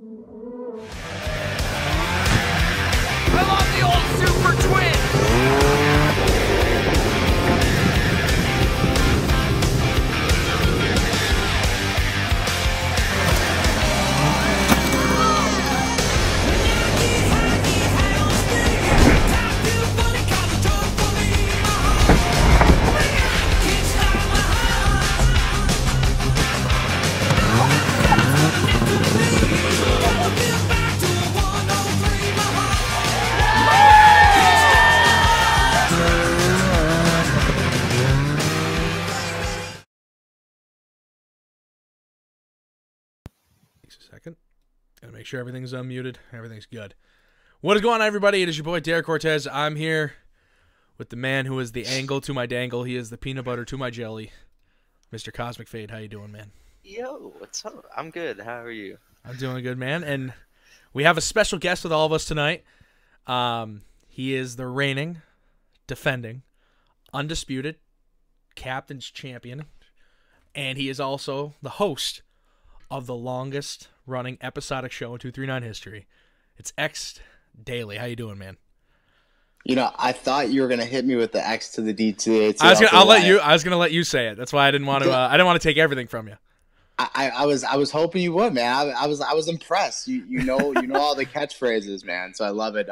I love the old Super Twin! Second. Gotta make sure everything's unmuted. Everything's good. What is going on, everybody? It is your boy, Derek Cortez. I'm here with the man who is the angle to my dangle. He is the peanut butter to my jelly. Mr. Cosmic Fade, how you doing, man? Yo, what's up? I'm good. How are you? I'm doing good, man. And we have a special guest with all of us tonight. He is the reigning, defending, undisputed captain's champion. And he is also the host of the longest running episodic show in 239 history. It's X Daily. How you doing, man? You know, I thought you were gonna hit me with the X to the D to the I was gonna let you say it. That's why I didn't want to. I didn't want to take everything from you. I was hoping you would, man. I was impressed. You know all the catchphrases, man. So I love it.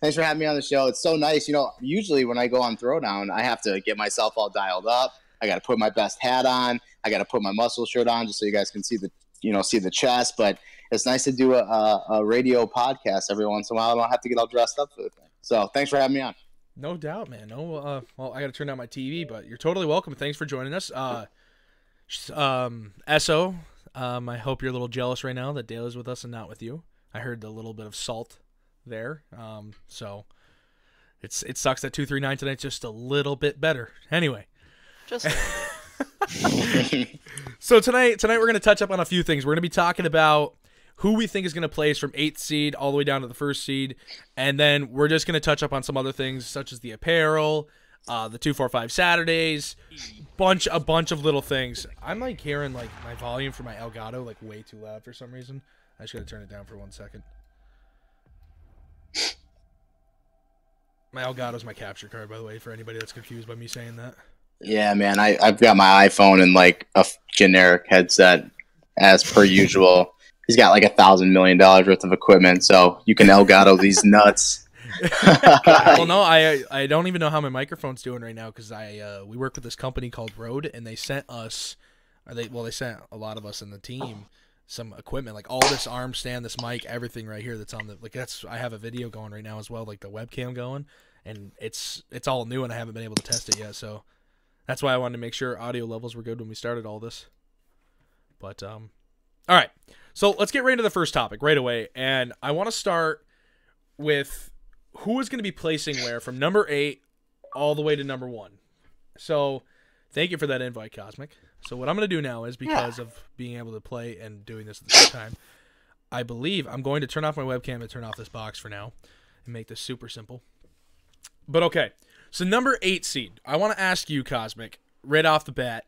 Thanks for having me on the show. It's so nice. You know, usually when I go on Throwdown, I have to get myself all dialed up. I got to put my best hat on. I got to put my muscle shirt on just so you guys can see the chest. But it's nice to do a radio podcast every once in a while. I don't have to get all dressed up for the thing. So thanks for having me on. No doubt, man. No, well, I got to turn down my TV, but you're totally welcome. Thanks for joining us. SO, I hope you're a little jealous right now that Dale is with us and not with you. I heard a little bit of salt there. So it sucks that 239 tonight's just a little bit better. Anyway. Just So tonight we're going to touch up on a few things. We're going to be talking about who we think is going to place from 8th seed all the way down to the 1st seed, and then we're just going to touch up on some other things such as the apparel, the 245 Saturdays, a bunch of little things. I'm like hearing like my volume for my Elgato like way too loud for some reason. I just got to turn it down for 1 second. My Elgato's my capture card, by the way, for anybody that's confused by me saying that. Yeah, man. I've got my iPhone and like a generic headset as per usual. He's got like $1,000 million worth of equipment, so you can Elgato these nuts. Well, no, I don't even know how my microphone's doing right now because we work with this company called Rode, and they sent us, they sent a lot of us in the team some equipment, like all this arm stand, this mic, everything right here that's on the I have a video going right now as well, like the webcam going, and it's all new, and I haven't been able to test it yet, so that's why I wanted to make sure audio levels were good when we started all this. But all right, so let's get right into the first topic right away, and I want to start with who is going to be placing where from number 8 all the way to number 1. So thank you for that invite, Cosmic. So what I'm going to do now is, because of being able to play and doing this at the same time, I believe I'm going to turn off my webcam and turn off this box for now and make this super simple. But okay, so number 8 seed, I want to ask you, Cosmic, right off the bat,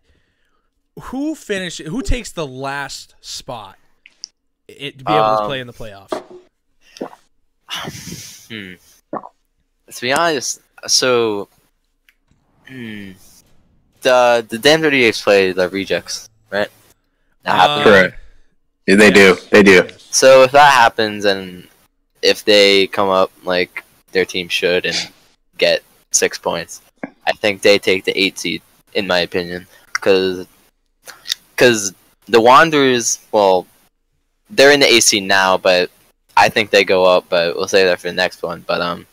who takes the last spot to be able to play in the playoffs? To be honest, so the Damn Dirty Apes play the Rejects, right? That happens. Correct. Yeah, they do. So if that happens, and if they come up like their team should and get 6 points, I think they take the 8 seed, in my opinion, because the Wanderers, well, they're in the 8 seed now, but I think they go up, but we'll save that for the next one. But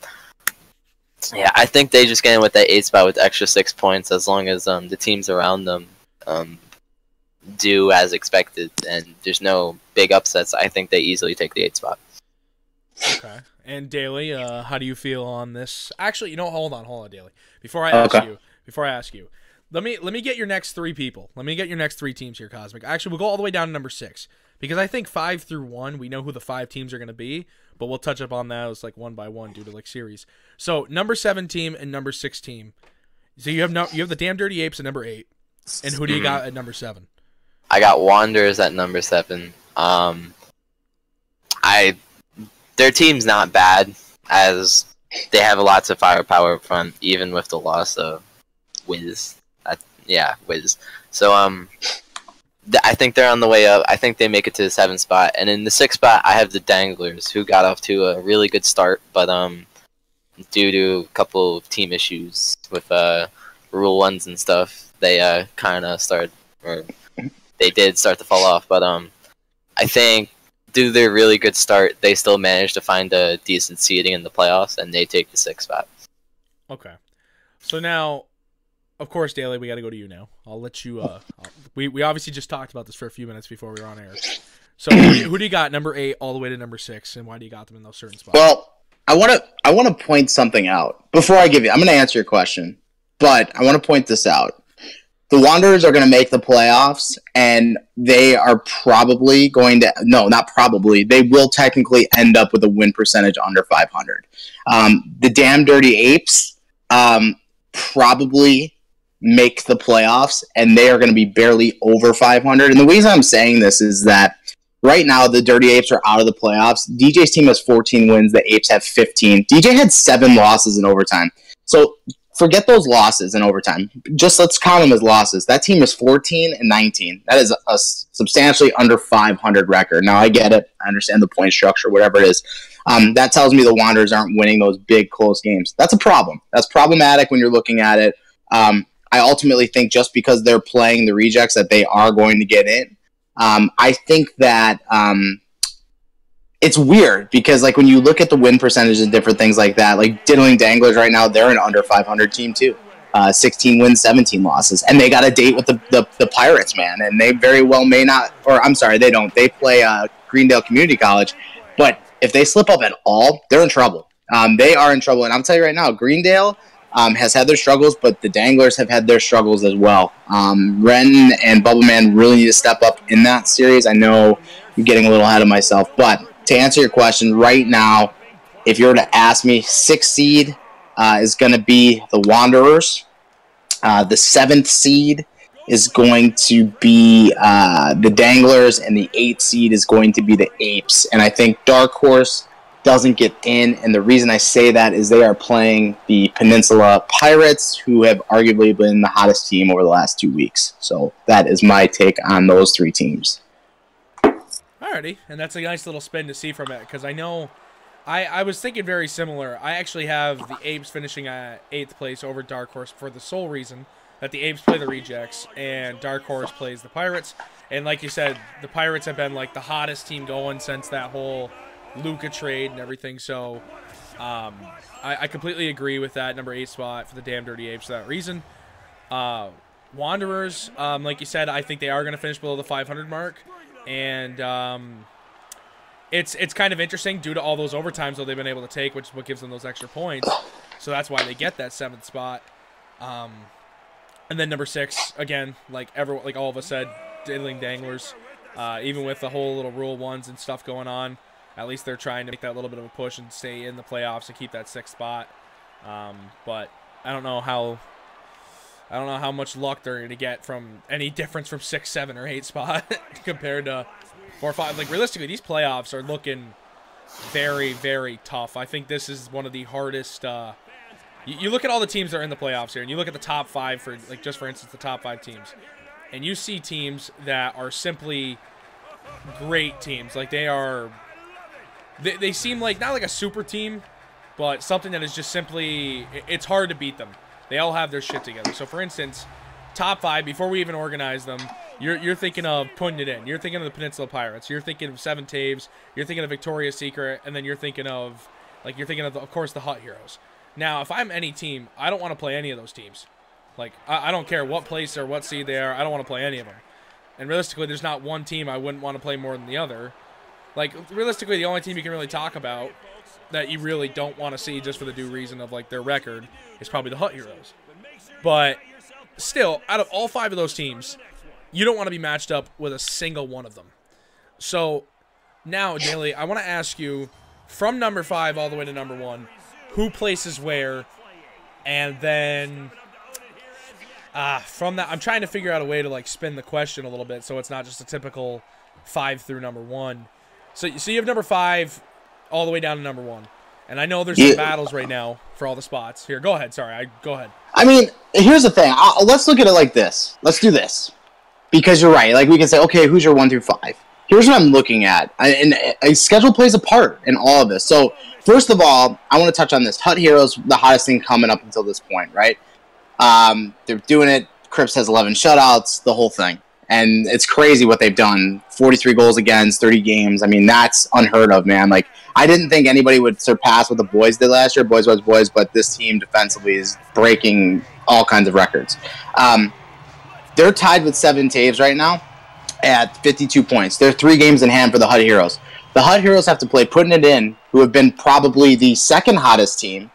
yeah, I think they just get in with that 8 spot with extra 6 points, as long as the teams around them do as expected, and there's no big upsets. I think they easily take the 8 spot. Okay. And Daly, how do you feel on this? Actually, hold on, Daly. Before I ask you, let me get your next 3 people. Let me get your next 3 teams here, Cosmic. Actually, we'll go all the way down to number 6. Because I think 5 through 1, we know who the 5 teams are going to be, but we'll touch up on that as like one by one due to like series. So number 7 team and number 6 team. So you have the Damn Dirty Apes at number 8, and who do you got at number 7? I got Wanderers at number 7. their team's not bad, as they have lots of firepower up front, even with the loss of Wiz. Wiz. So I think they're on the way up. I think they make it to the 7th spot, and in the 6th spot, I have the Danglers, who got off to a really good start, but due to a couple of team issues with Rule 1s and stuff, they kind of started, or they did start to fall off. But I think due to their really good start, they still managed to find a decent seeding in the playoffs, and they take the 6th spot. Okay. So now, of course, Daly, we got to go to you now. I'll let you. We obviously just talked about this for a few minutes before we were on air. So who do you got number 8 all the way to number 6, and why do you got them in those certain spots? Well, I want to point something out before I give you. I'm going to answer your question, but I want to point this out. The Wanderers are going to make the playoffs, and they are probably going to – no, not probably. They will technically end up with a win percentage under 500. The Damn Dirty Apes probably make the playoffs, and they are going to be barely over 500. And the reason I'm saying this is that right now the Dirty Apes are out of the playoffs. DJ's team has 14 wins. The Apes have 15. DJ had 7 losses in overtime. So – forget those losses in overtime. Just let's count them as losses. That team is 14-19. That is a substantially under 500 record. Now, I get it. I understand the point structure, whatever it is. That tells me the Wanderers aren't winning those big, close games. That's a problem. That's problematic when you're looking at it. I ultimately think just because they're playing the rejects that they are going to get in. I think that it's weird because, like, when you look at the win percentage and different things like that, like Diddling Danglers right now, they're an under 500 team too. 16 wins, 17 losses. And they got a date with the Pirates, man. And they very well may not, or I'm sorry, they don't. They play Greendale Community College. But if they slip up at all, they're in trouble. They are in trouble. And I'm telling you right now, Greendale has had their struggles, but the Danglers have had their struggles as well. Ren and Bubbleman really need to step up in that series. I know I'm getting a little ahead of myself, but to answer your question, right now, if you were to ask me, 6th seed is going to be the Wanderers. The 7th seed is going to be the Danglers, and the 8th seed is going to be the Apes. And I think Dark Horse doesn't get in, and the reason I say that is they are playing the Peninsula Pirates, who have arguably been the hottest team over the last 2 weeks. So that is my take on those 3 teams. Alrighty, and that's a nice little spin to see from it, because I know I was thinking very similar. I actually have the Apes finishing at 8th place over Dark Horse for the sole reason that the Apes play the Rejects and Dark Horse plays the Pirates. And like you said, the Pirates have been like the hottest team going since that whole Luka trade and everything. So I completely agree with that number 8 spot for the Damn Dirty Apes for that reason. Wanderers, like you said, I think they are going to finish below the 500 mark. And it's kind of interesting due to all those overtimes though they've been able to take, which is what gives them those extra points. So that's why they get that 7th spot. And then number 6, again, like all of us said, Diddling Danglers. Even with the whole little Rule 1s and stuff going on, at least they're trying to make that little bit of a push and stay in the playoffs and keep that 6th spot. But I don't know how much luck they're going to get from any difference from 6, 7, or 8 spot compared to 4, 5. Like, realistically, these playoffs are looking very, very tough. I think this is one of the hardest. You look at all the teams that are in the playoffs here, and you look at the top 5 for, like, just for instance, the top 5 teams, and you see teams that are simply great teams. Like, they seem like not like a super team, but something that is just simply, it's hard to beat them. They all have their shit together. So, for instance, top 5, before we even organize them, you're thinking of putting it in. You're thinking of the Peninsula Pirates. You're thinking of Seven Taves. You're thinking of Victoria's Secret. And then you're thinking of, of course, the Hut Heroes. Now, if I'm any team, I don't want to play any of those teams. Like, I don't care what place or what seed they are. I don't want to play any of them. And realistically, there's not one team I wouldn't want to play more than the other. Like, realistically, the only team you can really talk about that you really don't want to see just for the due reason of, like, their record is probably the Hut Heroes. But still, out of all 5 of those teams, you don't want to be matched up with a single one of them. So now, Daly, I want to ask you, from number 5 all the way to number 1, who places where, and then from that, I'm trying to figure out a way to, like, spin the question a little bit so it's not just a typical 5 through number 1. So you have number 5 all the way down to number 1. And I know there's some battles right now for all the spots. Here, go ahead. Sorry, go ahead. I mean, here's the thing. Let's look at it like this. Let's do this. Because you're right. Like, we can say, okay, who's your 1 through 5? Here's what I'm looking at. And a schedule plays a part in all of this. So, first of all, I want to touch on this. Hut Heroes, the hottest thing coming up until this point, right? They're doing it. Crips has 11 shutouts, the whole thing. And it's crazy what they've done. 43 goals against, 30 games. I mean, that's unheard of, man. Like, I didn't think anybody would surpass what the boys did last year. Boys was boys, but this team defensively is breaking all kinds of records. They're tied with 7 Taves right now at 52 points. They're 3 games in hand for the Hut Heroes. The Hut Heroes have to play Putting It In, who have been probably the second hottest team.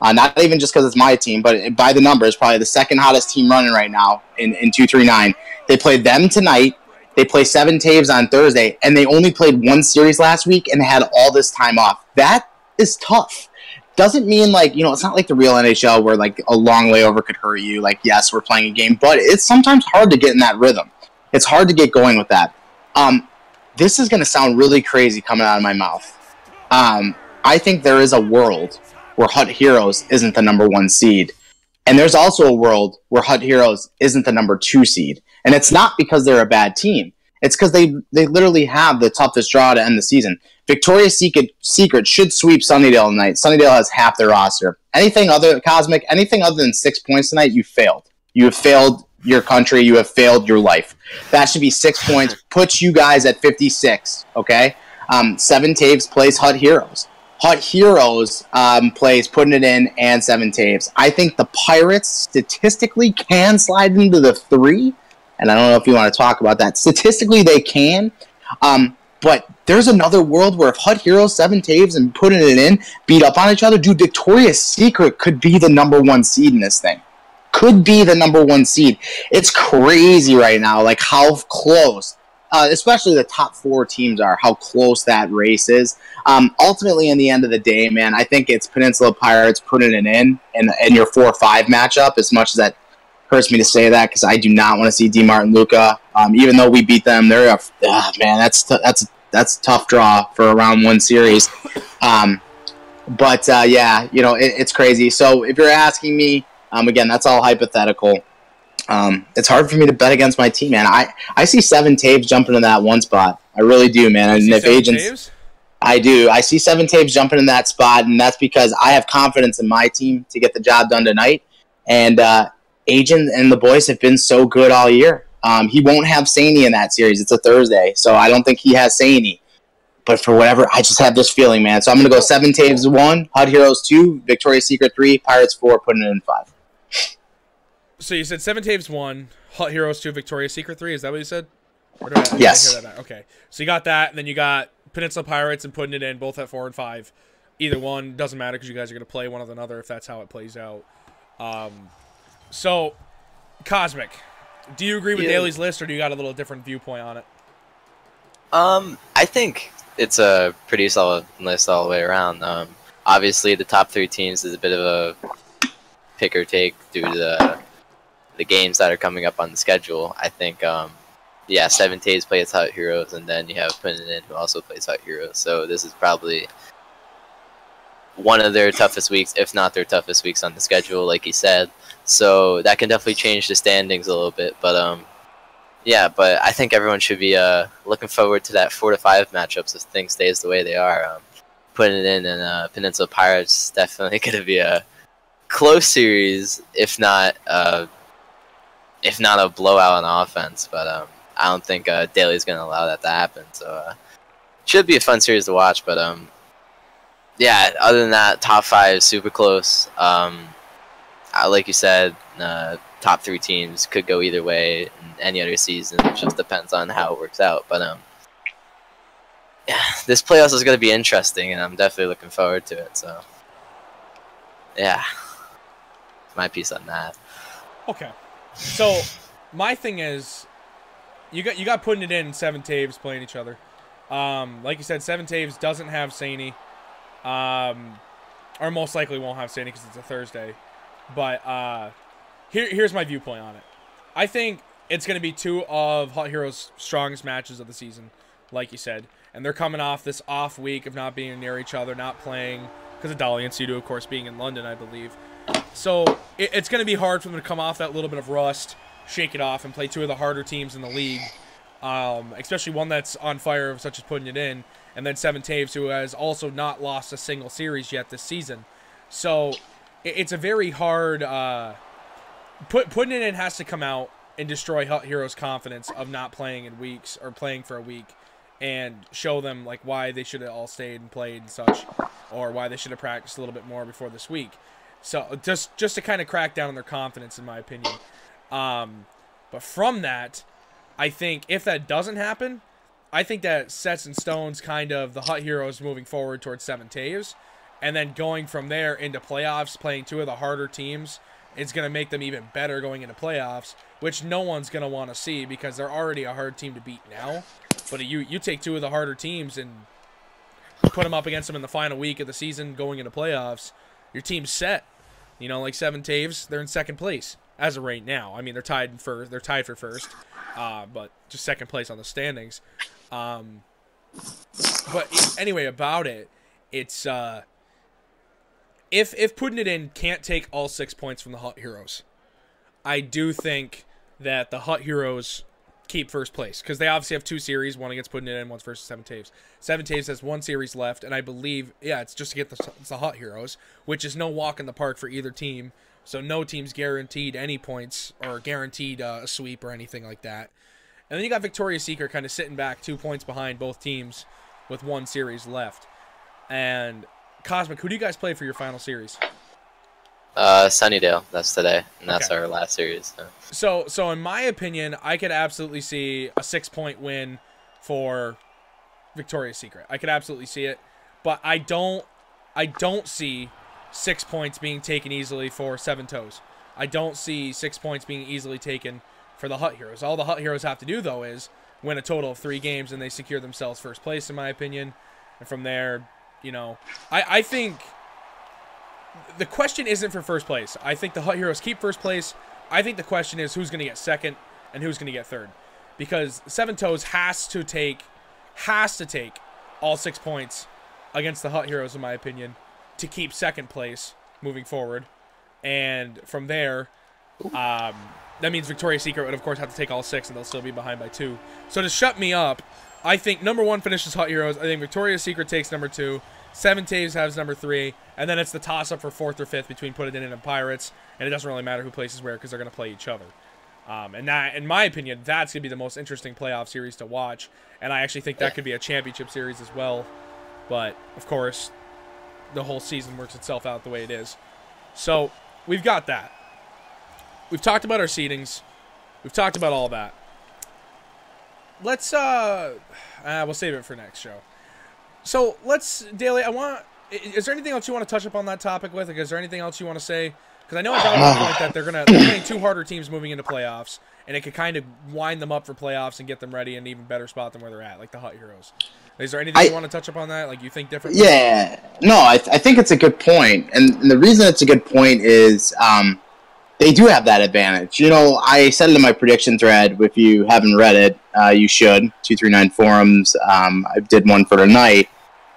Not even just because it's my team, but by the numbers, probably the second hottest team running right now in 239. They played them tonight. They play 7 Taves on Thursday, and they only played 1 series last week and had all this time off. That is tough. Doesn't mean, like, you know, it's not like the real NHL where, like, a long layover could hurt you. Like, yes, we're playing a game, but it's sometimes hard to get in that rhythm. It's hard to get going with that. This is going to sound really crazy coming out of my mouth. I think there is a world where Hut Heroes isn't the number 1 seed. And there's also a world where Hut Heroes isn't the number 2 seed. And it's not because they're a bad team. It's because they literally have the toughest draw to end the season. Victoria's Secret should sweep Sunnydale tonight. Sunnydale has half their roster. Anything other than 6 points tonight, you failed. You have failed your country. You have failed your life. That should be 6 points. Puts you guys at 56, okay? 7 Taves plays Hut Heroes. Hut Heroes plays Putting It In and 7 Taves. I think the Pirates statistically can slide into the 3, and I don't know if you want to talk about that. Statistically, they can, but there's another world where if Hut Heroes, 7 Taves, and Putting It In beat up on each other, dude, Victoria's Secret could be the number 1 seed in this thing. Could be the number 1 seed. It's crazy right now, like how close, especially the top 4 teams are, how close that race is. Ultimately, in the end of the day, man, I think it's Peninsula Pirates Putting It In your 4-5 matchup, as much as that hurts me to say that, because I do not want to see DeMart and Luca. Even though we beat them, they're man, that's a tough draw for a round 1 series. Yeah, you know, it's crazy. So if you're asking me, again, that's all hypothetical. It's hard for me to bet against my team, man. I see 7 Taves jumping in that 1 spot. I really do, man. And if agents, Taves? I do. I see 7 Taves jumping in that spot, and that's because I have confidence in my team to get the job done tonight. And Agent and the boys have been so good all year. He won't have Saney in that series. It's a Thursday, so I don't think he has Saney. But for whatever, I just have this feeling, man. So I'm going to go 7 Taves 1, Hut Heroes 2, Victoria's Secret 3, Pirates 4, Putting It In 5. So you said 7 Taves 1, Hut Heroes 2, Victoria's Secret 3. Is that what you said? Yes. Hear that? Okay. So you got that, and then you got Peninsula Pirates and Putting It In, both at 4 and 5. Either one doesn't matter because you guys are going to play one with another if that's how it plays out. So, Kosmic, do you agree with Daly's list, or do you got a little different viewpoint on it? I think it's a pretty solid list all the way around. Obviously, the top 3 teams is a bit of a pick or take due to the games that are coming up on the schedule. I think, 7 Taves plays Hut Heroes, and then you have Putting It In, who also plays Hut Heroes. So this is probably one of their toughest weeks, if not their toughest weeks on the schedule, like he said. So that can definitely change the standings a little bit. But but I think everyone should be looking forward to that 4 to 5 matchups if things stays the way they are. Putting It In and Peninsula Pirates definitely going to be a close series, if not a blowout on offense. But I don't think Daly's going to allow that to happen. So should be a fun series to watch. But other than that, top 5 super close. Like you said, top 3 teams could go either way in any other season. It just depends on how it works out. But this playoffs is going to be interesting, and I'm definitely looking forward to it. So my piece on that. Okay, so my thing is, you got Putting It In 7 Taves playing each other. Like you said, 7 Taves doesn't have Saney, or most likely won't have Saney because it's a Thursday. But here's my viewpoint on it. I think it's going to be 2 of Hut Heroes' strongest matches of the season, like you said. and they're coming off this off week of not being near each other, not playing because of Dolly and Cedo, of course, being in London, I believe. So it's going to be hard for them to come off that little bit of rust, shake it off, and play two of the harder teams in the league, especially one that's on fire, such as Putting It In, and then Seven Taves, who has also not lost a single series yet this season. So it's a very hard Putting It In has to come out and destroy Hut Heroes' confidence of not playing in weeks or playing for a week, and show them like why they should have all stayed and played and such, or why they should have practiced a little bit more before this week. So just to kind of crack down on their confidence, in my opinion. But from that, I think if that doesn't happen, I think that sets in stones kind of the Hut Heroes moving forward towards Seven Taves, and then going from there into playoffs, playing two of the harder teams, is going to make them even better going into playoffs, which no one's going to want to see because they're already a hard team to beat now. But you take two of the harder teams and put them up against them in the final week of the season going into playoffs, your team's set. You know, like Seven Taves, they're in second place as of right now. I mean, they're tied for first, but just second place on the standings. But anyway, about it, it's if Putting It In can't take all 6 points from the Hut Heroes, I do think that the Hut Heroes keep first place, because they obviously have two series, one against Putting It In, one's versus Seven Taves. Seven Taves has one series left, and I believe, it's just to get the Hut Heroes, which is no walk in the park for either team, so no team's guaranteed any points, or guaranteed a sweep or anything like that. And then you got Victoria's Secret kind of sitting back 2 points behind both teams with one series left. And Cosmic, who do you guys play for your final series? Sunnydale, that's today, and that's our last series. So in my opinion, I could absolutely see a 6-point win for Victoria's Secret. I could absolutely see it, but I don't see 6 points being taken easily for Seven Toes. I don't see 6 points being easily taken for the Hut Heroes. All the Hut Heroes have to do, though, is win a total of 3 games, and they secure themselves first place, in my opinion. And from there, you know, I think the question isn't for first place. I think the Hut Heroes keep first place. I think the question is who's going to get second and who's going to get third. Because Seven Toes has to take all 6 points against the Hut Heroes, in my opinion, to keep second place moving forward. And from there, that means Victoria's Secret would, of course, have to take all 6, and they'll still be behind by 2. So to shut me up, I think number 1 finishes Hut Heroes. I think Victoria's Secret takes number 2. Seven Taves has number 3, and then it's the toss-up for 4th or 5th between Put It In and Pirates, and it doesn't really matter who places where because they're going to play each other. And that, in my opinion, that's going to be the most interesting playoff series to watch, and I actually think that could be a championship series as well. But, of course, the whole season works itself out the way it is. So, we've got that. We've talked about our seedings. We've talked about all that. Let's, we'll save it for next show. So let's, Daly, is there anything else you want to touch up on that topic with? Like, is there anything else you want to say? Because I know I got the point that they're playing 2 harder teams moving into playoffs, and it could kind of wind them up for playoffs and get them ready in an even better spot than where they're at, like the Hut Heroes. Is there anything you want to touch up on that? Like, you think differently? Yeah. No, I think it's a good point. And the reason it's a good point is they do have that advantage. You know, I said it in my prediction thread. If you haven't read it, you should. 239 forums. I did one for tonight.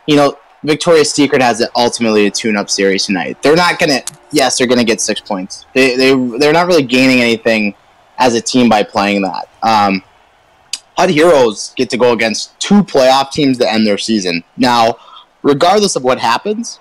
You know, Victoria's Secret has ultimately a tune-up series tonight. They're not going to... Yes, they're going to get 6 points. They're not really gaining anything as a team by playing that. Hut Heroes get to go against 2 playoff teams to end their season. Now, regardless of what happens,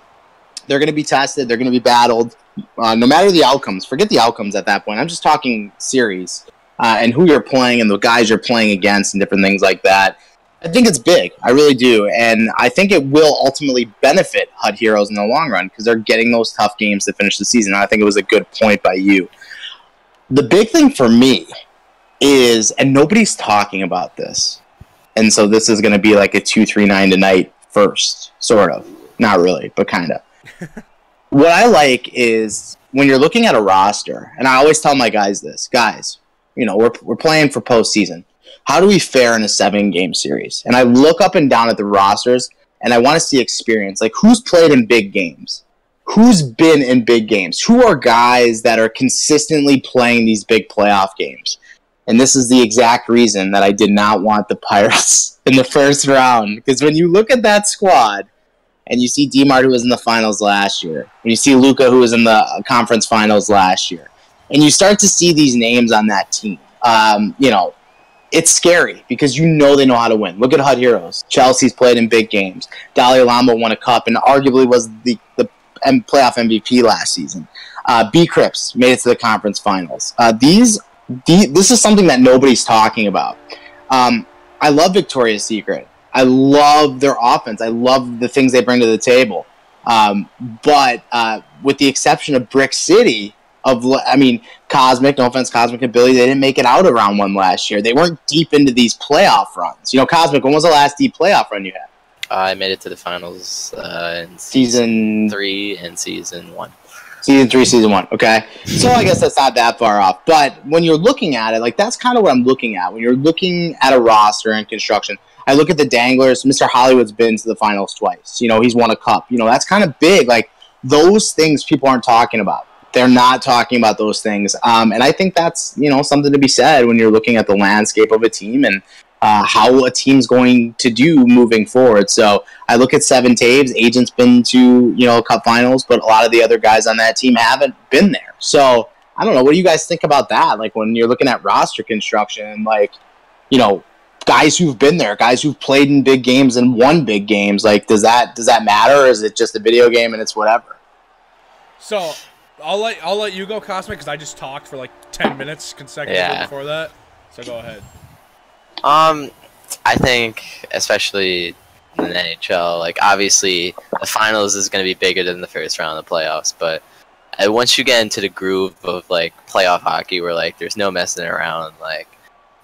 they're going to be tested. They're going to be battled. No matter the outcomes. Forget the outcomes at that point. I'm just talking series and who you're playing and the guys you're playing against and different things like that. I think it's big. I really do. And I think it will ultimately benefit Hut Heroes in the long run because they're getting those tough games to finish the season. I think it was a good point by you. The big thing for me is, and nobody's talking about this, and so this is going to be like a 239 tonight first, sort of. Not really, but kind of. What I like is when you're looking at a roster, and I always tell my guys this, guys, you know, we're playing for postseason. How do we fare in a 7-game series? And I look up and down at the rosters, and I want to see experience. Like, who's played in big games? Who's been in big games? Who are guys that are consistently playing these big playoff games? And this is the exact reason that I did not want the Pirates in the first round. Because when you look at that squad, and you see DeMar, who was in the finals last year, and you see Luka, who was in the conference finals last year, and you start to see these names on that team, it's scary because you know they know how to win. Look at Hut Heroes. Chelsea's played in big games. Dalai Lama won a cup and arguably was the playoff MVP last season. B Crips made it to the conference finals. This is something that nobody's talking about. I love Victoria's Secret. I love their offense. I love the things they bring to the table. But with the exception of Brick City, Kosmic, no offense, Kosmic and Billy, they didn't make it out of round 1 last year. They weren't deep into these playoff runs. Cosmic, when was the last deep playoff run you had? I made it to the finals in season 3 and season 1. Season 3, season 1. Okay. So I guess that's not that far off. But when you're looking at it, that's kind of what I'm looking at. When you're looking at a roster and construction, I look at the Danglers. Mr. Hollywood's been to the finals twice. He's won a cup. That's kind of big. Those things people aren't talking about. They're not talking about those things. And I think that's, something to be said when you're looking at the landscape of a team and how a team's going to do moving forward. So I look at Seven Taves. Agent's been to, cup finals, but a lot of the other guys on that team haven't been there. So I don't know. What do you guys think about that? When you're looking at roster construction, guys who've been there, guys who've played in big games and won big games, does that matter, or is it just a video game and it's whatever? So I'll let you go, Cosmic, because I just talked for 10 minutes consecutively before that. So go ahead. I think, especially in the NHL, obviously the finals is going to be bigger than the first round of the playoffs, but once you get into the groove of playoff hockey where there's no messing around,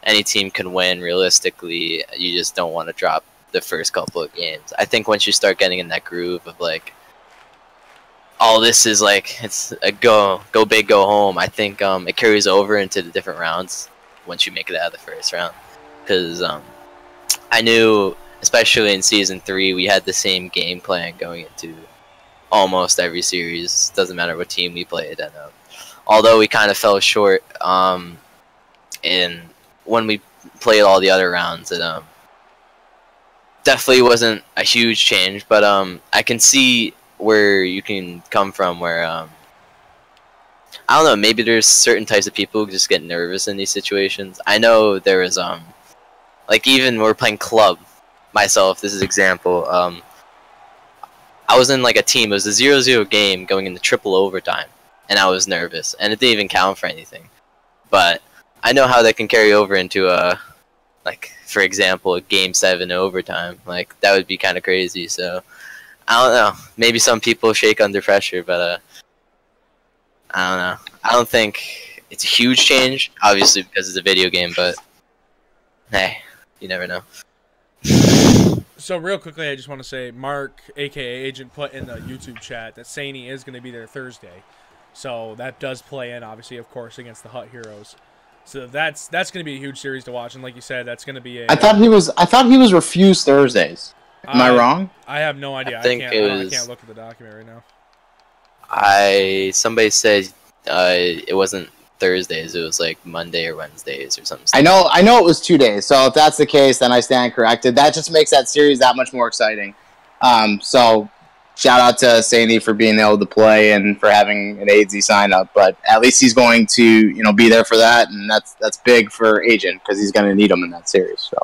any team can win realistically, you just don't want to drop the first couple of games. I think once you start getting in that groove of all this is it's a go big, go home, I think it carries over into the different rounds once you make it out of the first round. Because I knew, especially in season 3, we had the same game plan going into almost every series. Doesn't matter what team we played. And although we kind of fell short in when we played all the other rounds, it definitely wasn't a huge change. But I can see where you can come from, where I don't know, maybe there's certain types of people who just get nervous in these situations. I know there was even when we're playing club, myself, this is example, I was in a team. It was a 0-0 game going into triple overtime, and I was nervous, and it didn't even count for anything. But I know how that can carry over into for example, a game 7 overtime. That would be kind of crazy. So I don't know. Maybe some people shake under pressure, but I don't know. I don't think it's a huge change, obviously, because it's a video game, but hey, you never know. So real quickly, I just want to say Mark, a.k.a. Agent, put in the YouTube chat that Saney is going to be there Thursday. So that does play in, obviously, of course, against the Hut Heroes. So that's going to be a huge series to watch, and like you said, that's going to be a... I thought he was refused Thursdays. Am I wrong? I have no idea. I can't look at the document right now. Somebody said it wasn't Thursdays, it was Monday or Wednesdays or something. I know it was 2 days, so if that's the case, then I stand corrected. That just makes that series that much more exciting. So shout out to Sandy for being able to play and for having an AZ sign up, but at least he's going to be there for that, and that's big for Agent because he's going to need him in that series. So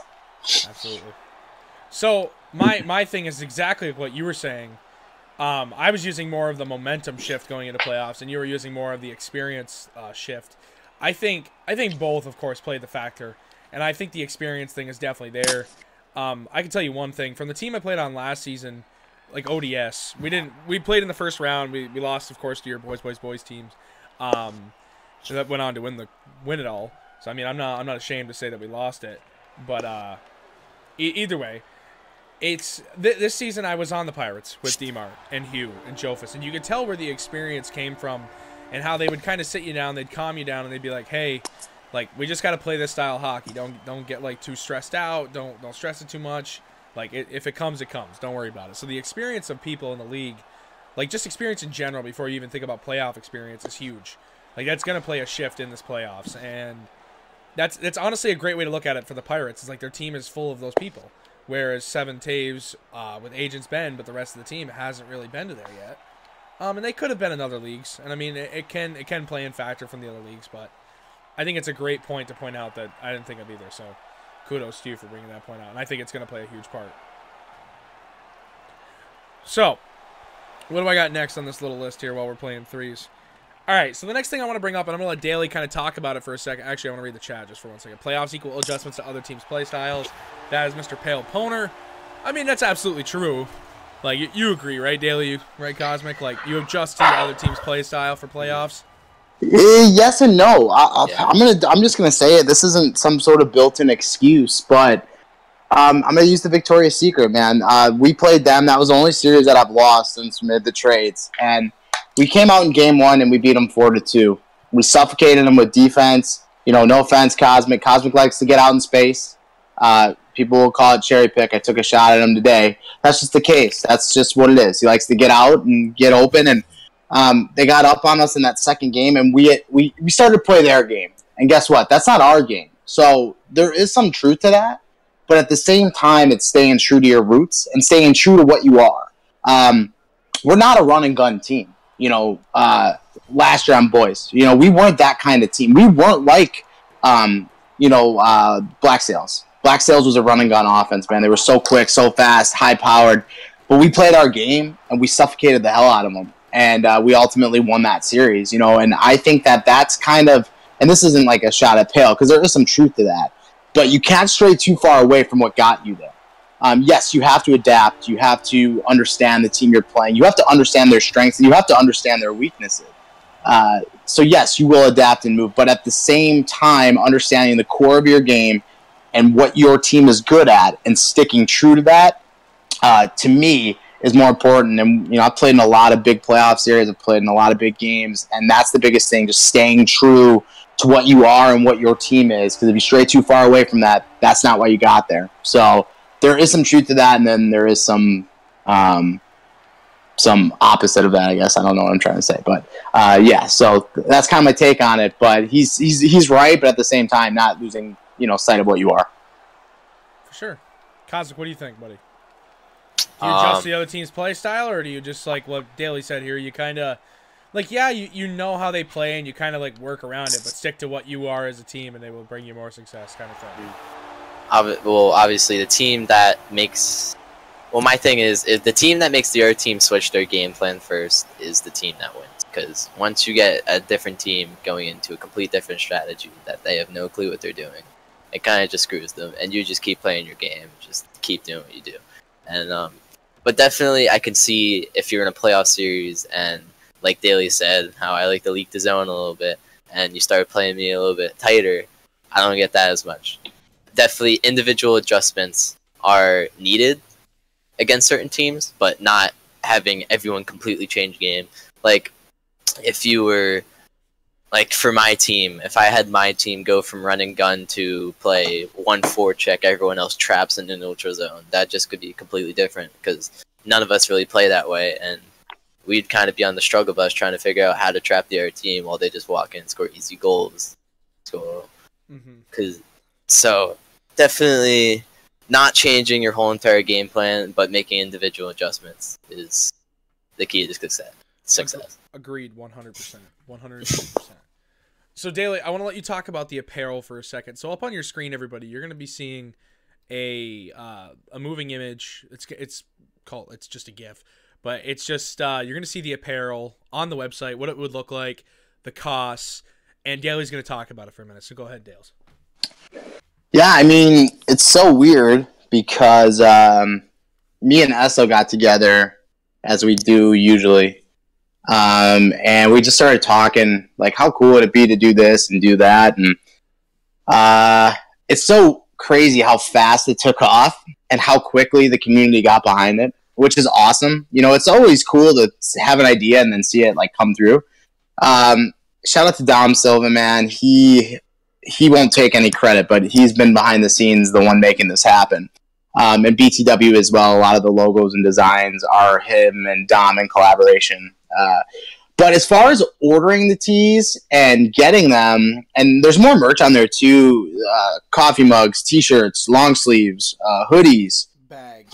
absolutely. So my thing is exactly what you were saying. I was using more of the momentum shift going into playoffs, and you were using more of the experience shift. I think both, of course, played the factor, and I think the experience thing is definitely there. I can tell you one thing from the team I played on last season, ODS. We played in the first round. We lost, of course, to your boys teams. So that went on to win it all. So I mean, I'm not ashamed to say that we lost it, but either way. This season I was on the Pirates with DeMar and Hugh and Jofus, and you could tell where the experience came from and how they would kind of sit you down, they'd calm you down, and they'd be like, hey, we just got to play this style of hockey. Don't get too stressed out. Don't stress it too much. If it comes, it comes. Don't worry about it. So the experience of people in the league, just experience in general before you even think about playoff experience is huge. That's going to play a shift in this playoffs, and That's honestly a great way to look at it for the Pirates. It's like their team is full of those people, whereas Seven Taves with Agents been, but the rest of the team hasn't really been to there yet. And they could have been in other leagues, and I mean it can play in factor from the other leagues, but I think it's a great point to point out that I didn't think of either. So kudos to you for bringing that point out, and I think it's going to play a huge part. So what do I got next on this little list here while we're playing threes? All right, so the next thing I want to bring up, and I'm going to let Daly kind of talk about it for a second. Actually, I want to read the chat just for 1 second. Playoffs equal adjustments to other teams' play styles. That is Mr. Pale Poner. I mean, that's absolutely true. Like, you agree, right, Daly? Right, Cosmic? Like, you adjust to the other team's play style for playoffs? Yes and no. I'm just gonna say it. This isn't some sort of built-in excuse, but I'm gonna use the Victoria's Secret, man. We played them. That was the only series that I've lost since mid the trades, and we came out in game 1 and we beat them 4-2. We suffocated them with defense. You know, no offense, Cosmic. Cosmic likes to get out in space. People will call it cherry pick. I took a shot at him today. That's just the case. That's just what it is. He likes to get out and get open, and they got up on us in that second game, and we started to play their game. And guess what? That's not our game. So there is some truth to that, but at the same time, it's staying true to your roots and staying true to what you are. We're not a run and gun team. You know, last year on boys, you know, we weren't that kind of team. We weren't like, Black Sails. Black Sails was a run and gun offense, man. They were so quick, so fast, high powered. But we played our game and we suffocated the hell out of them. And we ultimately won that series, you know. And I think that that's kind of, and this isn't like a shot at Pale because there is some truth to that. But you can't stray too far away from what got you there. Yes, you have to adapt. You have to understand the team you're playing. You have to understand their strengths, and you have to understand their weaknesses. So, yes, you will adapt and move. But at the same time, understanding the core of your game and what your team is good at and sticking true to that, to me, is more important. And, you know, I've played in a lot of big playoff series. I've played in a lot of big games. And that's the biggest thing, just staying true to what you are and what your team is. Because if you stray too far away from that, that's not why you got there. So there is some truth to that, and then there is some opposite of that, I guess. I don't know what I'm trying to say, but yeah. So that's kind of my take on it. But he's right, but at the same time, not losing sight of what you are. For sure. Cosmic, what do you think, buddy? Do you adjust the other team's play style, or do you just like what Daly said here? You kind of like, yeah, you know how they play, and you kind of like work around it, but stick to what you are as a team, and they will bring you more success, kind of thing. Well, obviously, the team that makes... Well, my thing is the team that makes the other team switch their game plan first is the team that wins. Because once you get a different team going into a complete different strategy that they have no clue what they're doing, it kind of just screws them. And you just keep playing your game. Just keep doing what you do. And but definitely, I can see if you're in a playoff series and, like Daly said, how I like to leak the zone a little bit, and you start playing me a little bit tighter, I don't get that as much. Definitely individual adjustments are needed against certain teams, but not having everyone completely change game. Like, if you were, like, for my team, if I had my team go from run and gun to play 1-4 check, everyone else traps in the neutral zone, that just could be completely different, because none of us really play that way, and we'd kind of be on the struggle bus trying to figure out how to trap the other team while they just walk in and score easy goals. So, So, definitely not changing your whole entire game plan, but making individual adjustments is the key to success. Agreed, 100%. 100%. So, Daly, I want to let you talk about the apparel for a second. So, up on your screen, everybody, you're going to be seeing a moving image. It's just a GIF, but it's just you're going to see the apparel on the website, what it would look like, the costs, and Daly's going to talk about it for a minute. So, go ahead, Dales. Yeah, I mean, it's so weird because me and Esso got together, as we do usually, and we just started talking, like, how cool would it be to do this and do that, and it's so crazy how fast it took off and how quickly the community got behind it, which is awesome. You know, it's always cool to have an idea and then see it, like, come through. Shout out to Dom Silva, man. He won't take any credit, but he's been behind the scenes, the one making this happen. And BTW as well, a lot of the logos and designs are him and Dom in collaboration. But as far as ordering the tees and getting them, and there's more merch on there too, coffee mugs, t-shirts, long sleeves, hoodies, Bags.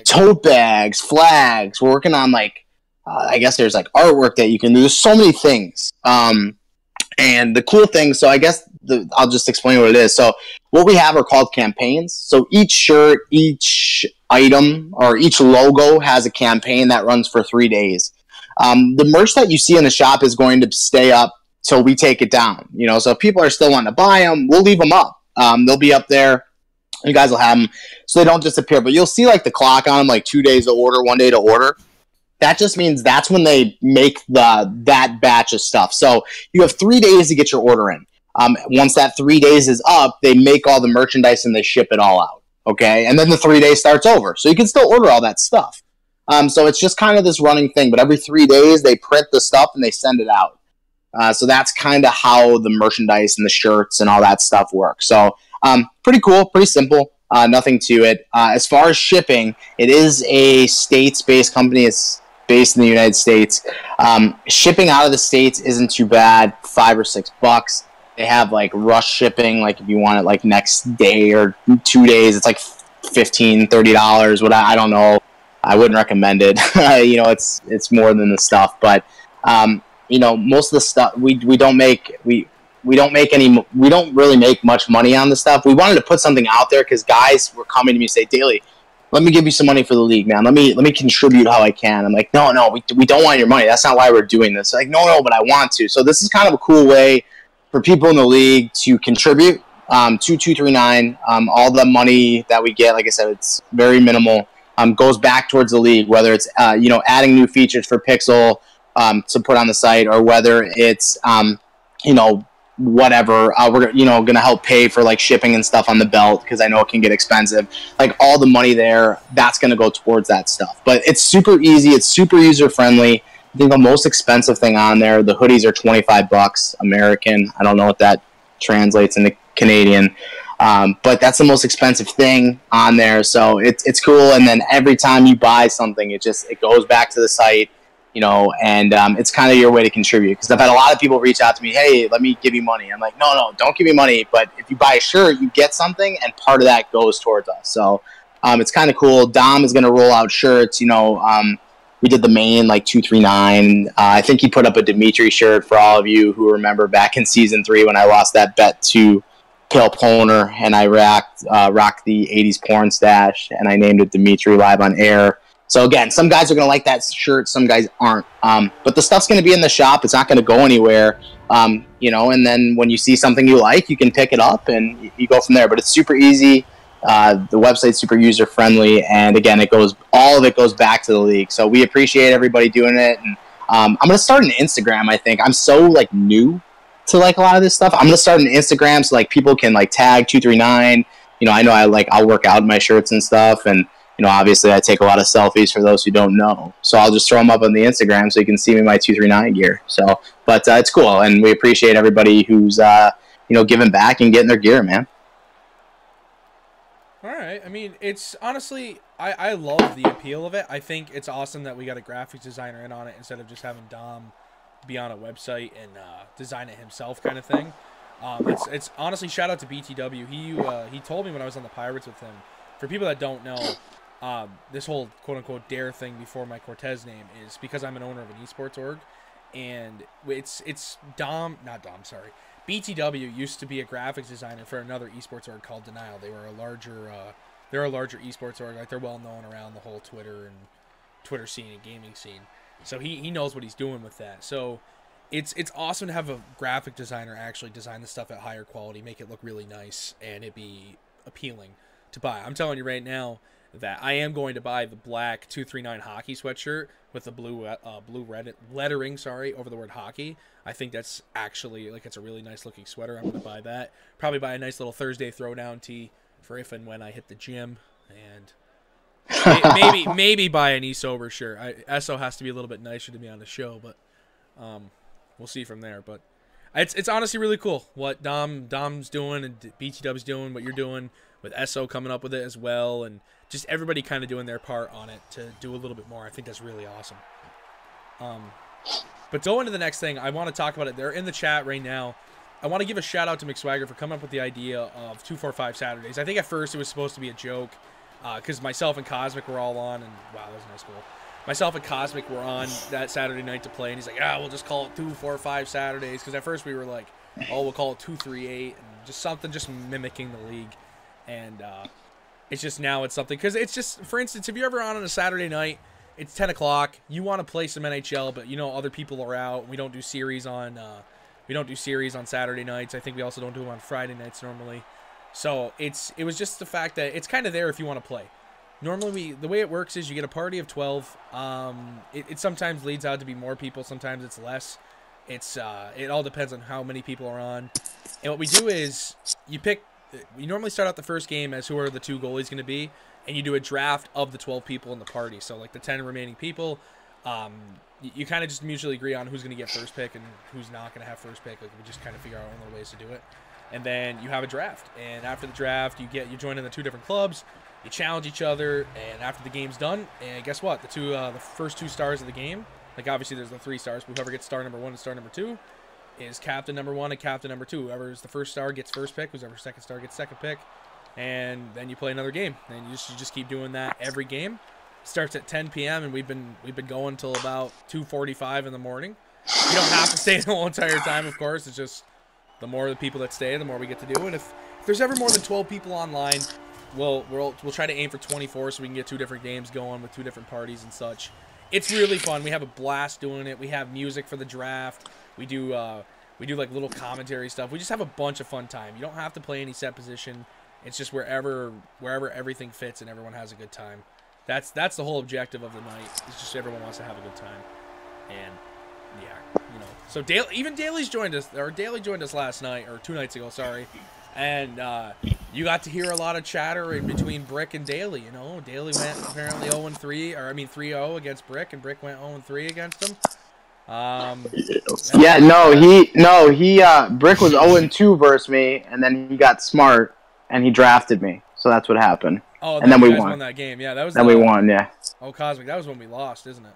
tote bags, flags. We're working on like, I guess there's like artwork that you can do. There's so many things. And the cool thing, so I guess I'll just explain what it is. So what we have are called campaigns. So each shirt, each item, or each logo has a campaign that runs for 3 days. The merch that you see in the shop is going to stay up till we take it down. You know, so if people are still wanting to buy them, we'll leave them up. They'll be up there. You guys will have them so they don't disappear. But you'll see like the clock on them, like 2 days to order, 1 day to order. That just means that's when they make that batch of stuff. So you have 3 days to get your order in. Once that 3 days is up, they make all the merchandise and they ship it all out. Okay, and then the 3 days starts over. So you can still order all that stuff. So it's just kind of this running thing. But every 3 days, they print the stuff and they send it out. So that's kind of how the merchandise and the shirts and all that stuff works. So pretty cool, pretty simple. Nothing to it. As far as shipping, it is a states-based company. It's based in the United States. Shipping out of the States isn't too bad, $5 or $6. They have like rush shipping, like if you want it like next day or 2 days, it's like $15, $30. What I don't know. I wouldn't recommend it. You know, it's more than the stuff, but you know, most of the stuff we don't really make much money on the stuff. We wanted to put something out there because guys were coming to me and say, Daily, let me give you some money for the league, man. Let me contribute how I can. I'm like, no, we don't want your money. That's not why we're doing this. Like, no, but I want to. So this is kind of a cool way for people in the league to contribute to 239. All the money that we get, like I said, it's very minimal. Goes back towards the league, whether it's you know, adding new features for Pixel to put on the site, or whether it's you know, whatever, we're going to help pay for like shipping and stuff on the belt because I know it can get expensive. Like all the money there, that's going to go towards that stuff. But it's super easy. It's super user friendly. I think the most expensive thing on there, the hoodies are $25 American. I don't know what that translates into Canadian. But that's the most expensive thing on there. So it's cool. And then every time you buy something, it goes back to the site. You know, and it's kind of your way to contribute. Because I've had a lot of people reach out to me, hey, let me give you money. I'm like, no, don't give me money. But if you buy a shirt, you get something, and part of that goes towards us. So it's kind of cool. Dom is going to roll out shirts. You know, we did the main, like 239. I think he put up a Dimitri shirt for all of you who remember back in Season 3 when I lost that bet to Pale Poner, and I rocked the 80s porn stash, and I named it Dimitri live on air. So again, some guys are going to like that shirt, some guys aren't. But the stuff's going to be in the shop. It's not going to go anywhere. You know, and then when you see something you like, you can pick it up and you go from there. But it's super easy. The website's super user friendly, and again, all of it goes back to the league. So we appreciate everybody doing it. And I'm going to start an Instagram. I think I'm so like new to like a lot of this stuff. I'm going to start an Instagram so like people can like tag 239. You know I'll work out in my shirts and stuff, and you know, obviously I take a lot of selfies for those who don't know. So I'll just throw them up on the Instagram so you can see me in my 239 gear. So, but it's cool, and we appreciate everybody who's, you know, giving back and getting their gear, man. All right. I mean, it's honestly, I love the appeal of it. I think it's awesome that we got a graphics designer in on it instead of just having Dom be on a website and design it himself kind of thing. It's honestly, shout out to BTW. He told me when I was on the Pirates with him. For people that don't know, this whole quote-unquote dare thing before my Cortez name is because I'm an owner of an esports org, and it's BTW used to be a graphics designer for another esports org called Denial. They were a larger esports org. Like, they're well known around the whole Twitter scene and gaming scene. So he knows what he's doing with that. So it's awesome to have a graphic designer actually design the stuff at higher quality, make it look really nice, and it be appealing to buy. I'm telling you right now that I am going to buy the black 239 hockey sweatshirt with the blue red lettering, over the word hockey. I think that's actually, like, it's a really nice looking sweater. I'm going to buy that. Probably buy a nice little Thursday throwdown tee for if and when I hit the gym, and maybe buy an E-Sober shirt. ESO has to be a little bit nicer to me on the show, but we'll see from there. But it's honestly really cool what Dom's doing and BTW's doing, what you're doing with ESO coming up with it as well, and just everybody kind of doing their part on it to do a little bit more. I think that's really awesome. But going to the next thing, I want to talk about it. They're in the chat right now. I want to give a shout out to McSwagger for coming up with the idea of 245 Saturdays. I think at first it was supposed to be a joke because myself and Kosmic were all on, and wow, that was a nice goal. Myself and Kosmic were on that Saturday night to play, and he's like, we'll just call it 245 Saturdays, because at first we were like, we'll call it 238, and just something just mimicking the league. And it's just now it's something, because it's just, for instance, if you're ever on a Saturday night, it's 10 o'clock, you want to play some NHL, but other people are out. We don't do series on Saturday nights. I think we also don't do them on Friday nights normally. So it was just the fact that it's kind of there if you want to play. Normally, the way it works is you get a party of 12. It sometimes leads out to be more people. Sometimes it's less. It all depends on how many people are on. And what we do is we normally start out the first game as who are the 2 goalies going to be, and you do a draft of the 12 people in the party. So like the 10 remaining people, you kind of just mutually agree on who's going to get first pick and who's not going to have first pick. Like we just kind of figure out our own little ways to do it. And then you have a draft. And after the draft, you join in the 2 different clubs. You challenge each other, and after the game's done, and guess what? The first 2 stars of the game, like obviously there's the 3 stars, but whoever gets star number 1 and star number 2 is captain number 1 and captain number 2. Whoever's the first star gets first pick, whoever's second star gets second pick, and then you play another game. And you just keep doing that every game. Starts at 10 p.m. and we've been going till about 2:45 in the morning. You don't have to stay the whole entire time, of course. It's just the more the people that stay, the more we get to do. And if there's ever more than 12 people online, we'll try to aim for 24 so we can get 2 different games going with 2 different parties and such. It's really fun. We have a blast doing it. We have music for the draft. We do like little commentary stuff. We just have a bunch of fun time. You don't have to play any set position. It's just wherever everything fits and everyone has a good time. That's the whole objective of the night. It's just everyone wants to have a good time. And yeah, So Daly joined us last night, or 2 nights ago, sorry. And you got to hear a lot of chatter in between Brick and Daly. Daly went apparently 0-3, or I mean 3-0 against Brick, and Brick went 0-3 against him. Brick was 0-2 versus me, and then he got smart and he drafted me. So that's what happened. Oh, and then we won that game. Yeah, that was. Then we won. Yeah. Oh, Cosmic, that was when we lost, isn't it?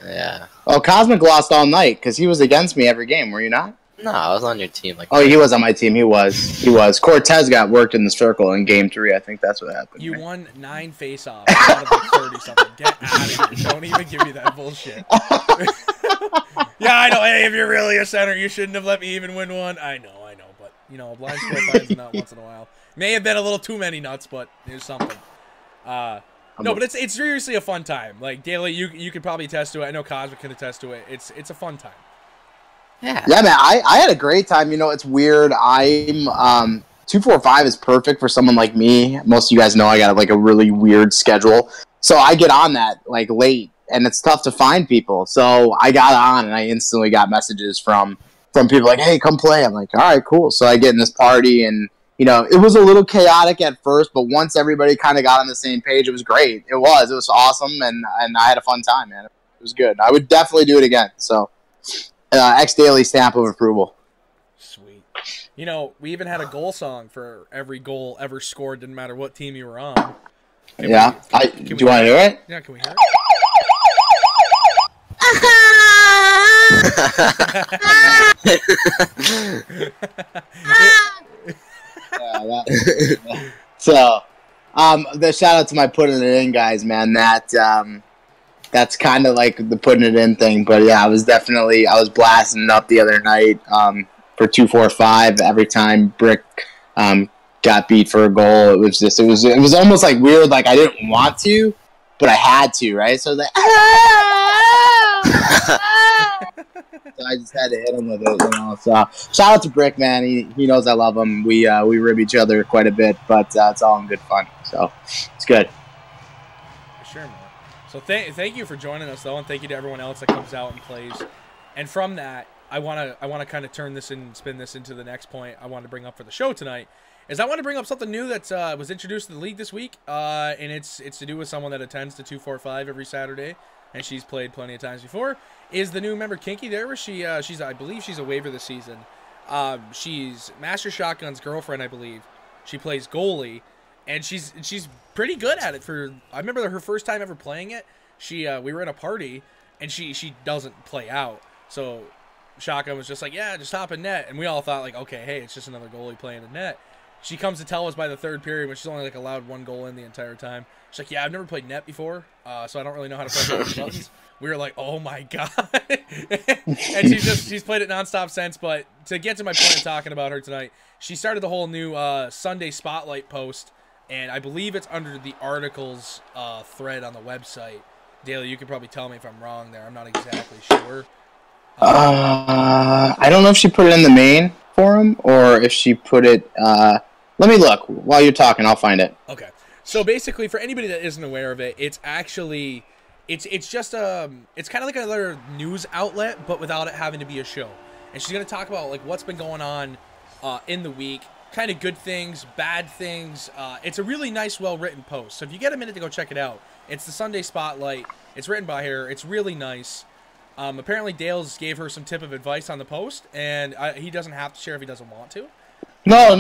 Yeah. Oh, Cosmic lost all night because he was against me every game. Were you not? No, I was on your team. He was on my team. He was. Cortez got worked in the circle in game 3. I think that's what happened. You won 9 face-offs out of like 30-something. Get out of here. Don't even give me that bullshit. Yeah, I know. Hey, if you're really a center, you shouldn't have let me even win one. I know. But, a blind square finds a nut once in a while. May have been a little too many nuts, but there's something. No, but it's seriously a fun time. Like, Daly, you could probably attest to it. I know Cosmic can attest to it. It's a fun time. Yeah, man, I had a great time. It's weird. I'm 245 is perfect for someone like me. Most of you guys know I got like a really weird schedule, so I get on that like late, and it's tough to find people. So I got on, and I instantly got messages from people like, "Hey, come play." I'm like, "All right, cool." So I get in this party, and it was a little chaotic at first, but once everybody kind of got on the same page, it was great. It was awesome, and I had a fun time, man. It was good. I would definitely do it again. So. Daily stamp of approval. Sweet. We even had a goal song for every goal ever scored, didn't matter what team you were on. Do you want to hear it? Yeah, can we hear it? So, the shout out to my putting it in guys, man. That's kind of like the putting it in thing, but yeah, I was blasting it up the other night for 245 every time Brick got beat for a goal. It was almost like weird, like I didn't want to, but I had to, right? So I was like, so I just had to hit him with it, So shout out to Brick, man. He knows I love him. We rib each other quite a bit, but it's all in good fun. So it's good. Sure, man. So thank you for joining us, though, and thank you to everyone else that comes out and plays. And from that, I want to kind of turn this and spin this into the next point I want to bring up for the show tonight. I want to bring up something new that was introduced to the league this week, and it's to do with someone that attends to 245 every Saturday, and she's played plenty of times before. Is the new member Kinky there? Where I believe she's a waiver this season. She's Master Shotgun's girlfriend, I believe. She plays goalie. And she's pretty good at it. I remember her first time ever playing it. We were in a party, and she doesn't play out. So Shotgun was just like, yeah, just hop in net. And we all thought, like, okay, hey, it's just another goalie playing in net. She comes to tell us by the third period, when she's only, like, allowed one goal in the entire time. She's like, yeah, I've never played net before, so I don't really know how to play the buttons. We were like, oh, my God. And she's played it nonstop since. But to get to my point of talking about her tonight, she started the whole new Sunday Spotlight post, and I believe it's under the articles thread on the website. Daly, you could probably tell me if I'm wrong there. I'm not exactly sure. I don't know if she put it in the main forum or if she put it. Let me look while you're talking. I'll find it. Okay. So basically, for anybody that isn't aware of it, it's actually it's just it's kind of like another news outlet, but without it having to be a show. And she's gonna talk about like what's been going on in the week, kind of good things, bad things. It's a really nice, well-written post. So if you get a minute to go check it out, it's the Sunday Spotlight. It's written by her. It's really nice. Apparently, Dales gave her some tip of advice on the post, and he doesn't have to share if he doesn't want to. No,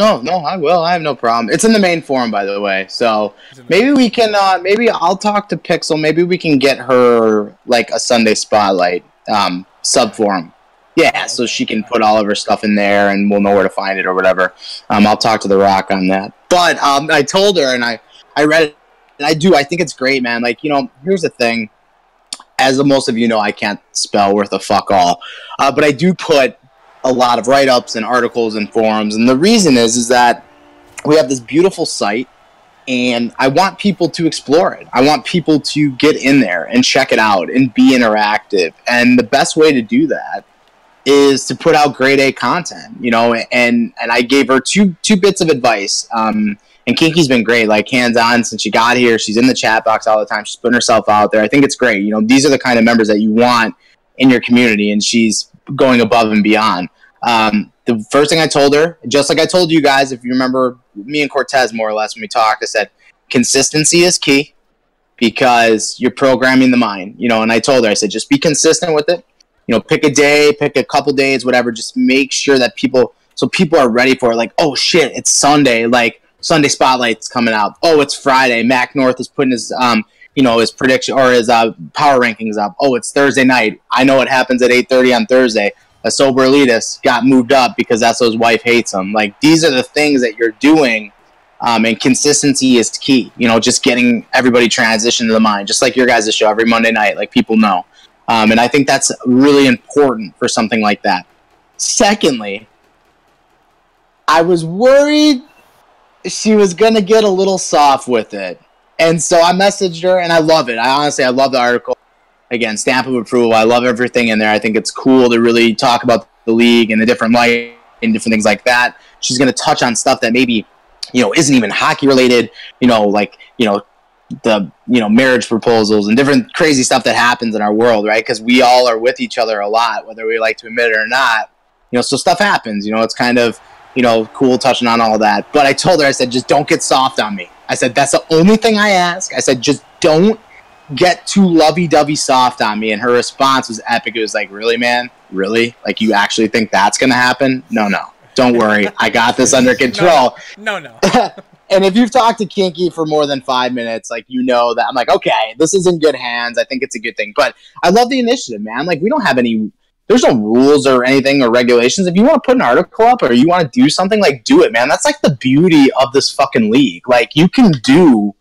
I will. I have no problem. It's in the main forum, by the way. So maybe we can. Maybe I'll talk to Pixel. Maybe we can get her like a Sunday Spotlight sub forum. Yeah, so she can put all of her stuff in there, and we'll know where to find it or whatever. I'll talk to The Rock on that. But I told her, and I read it, and I think it's great, man. Like, here's the thing. As most of you know, I can't spell worth a fuck all. But I do put a lot of write-ups and articles and forums. And the reason is that we have this beautiful site, and I want people to explore it. I want people to get in there and check it out and be interactive. And the best way to do that is to put out grade A content, and I gave her two bits of advice. And Kinky's been great, like hands-on since she got here. She's in the chat box all the time. She's putting herself out there. I think it's great. These are the kind of members that you want in your community, and she's going above and beyond. The first thing I told her, just like I told you guys, if you remember me and Cortez more or less when we talked, I said, consistency is key because you're programming the mind, and I told her, I said, just be consistent with it. Pick a day, pick a couple days, whatever. Just make sure that people are ready for it. Like, oh shit, it's Sunday. Like, Sunday Spotlight's coming out. Oh, it's Friday. Mac North is putting his, his prediction or his power rankings up. Oh, it's Thursday night. I know it happens at 8:30 on Thursday. A sober elitist got moved up because that's what his wife hates him. Like, these are the things that you're doing, and consistency is key. Just getting everybody transitioned to the mind, just like your guys' show every Monday night, like people know. And I think that's really important for something like that. Secondly, I was worried she was going to get a little soft with it. And so I messaged her, and I love it. I love the article. Again, stamp of approval. I love everything in there. I think it's cool to really talk about the league and the different light and different things like that. She's going to touch on stuff that maybe, isn't even hockey related, the marriage proposals and different crazy stuff that happens in our world, right? Because we all are with each other a lot, whether we like to admit it or not. So stuff happens. It's kind of cool touching on all that. But I told her, I said, just don't get soft on me. I said, that's the only thing I ask. I said, just don't get too lovey-dovey soft on me. And her response was epic. It was like, really, man? Really? Like, you actually think that's going to happen? No. Don't worry. I got this under control. No. And if you've talked to Kinky for more than 5 minutes, like, that I'm like, okay, this is in good hands. I think it's a good thing. But I love the initiative, man. Like, we don't have there's no rules or anything or regulations. If you want to put an article up or you want to do something, like, do it, man. That's like the beauty of this fucking league. Like, you can do,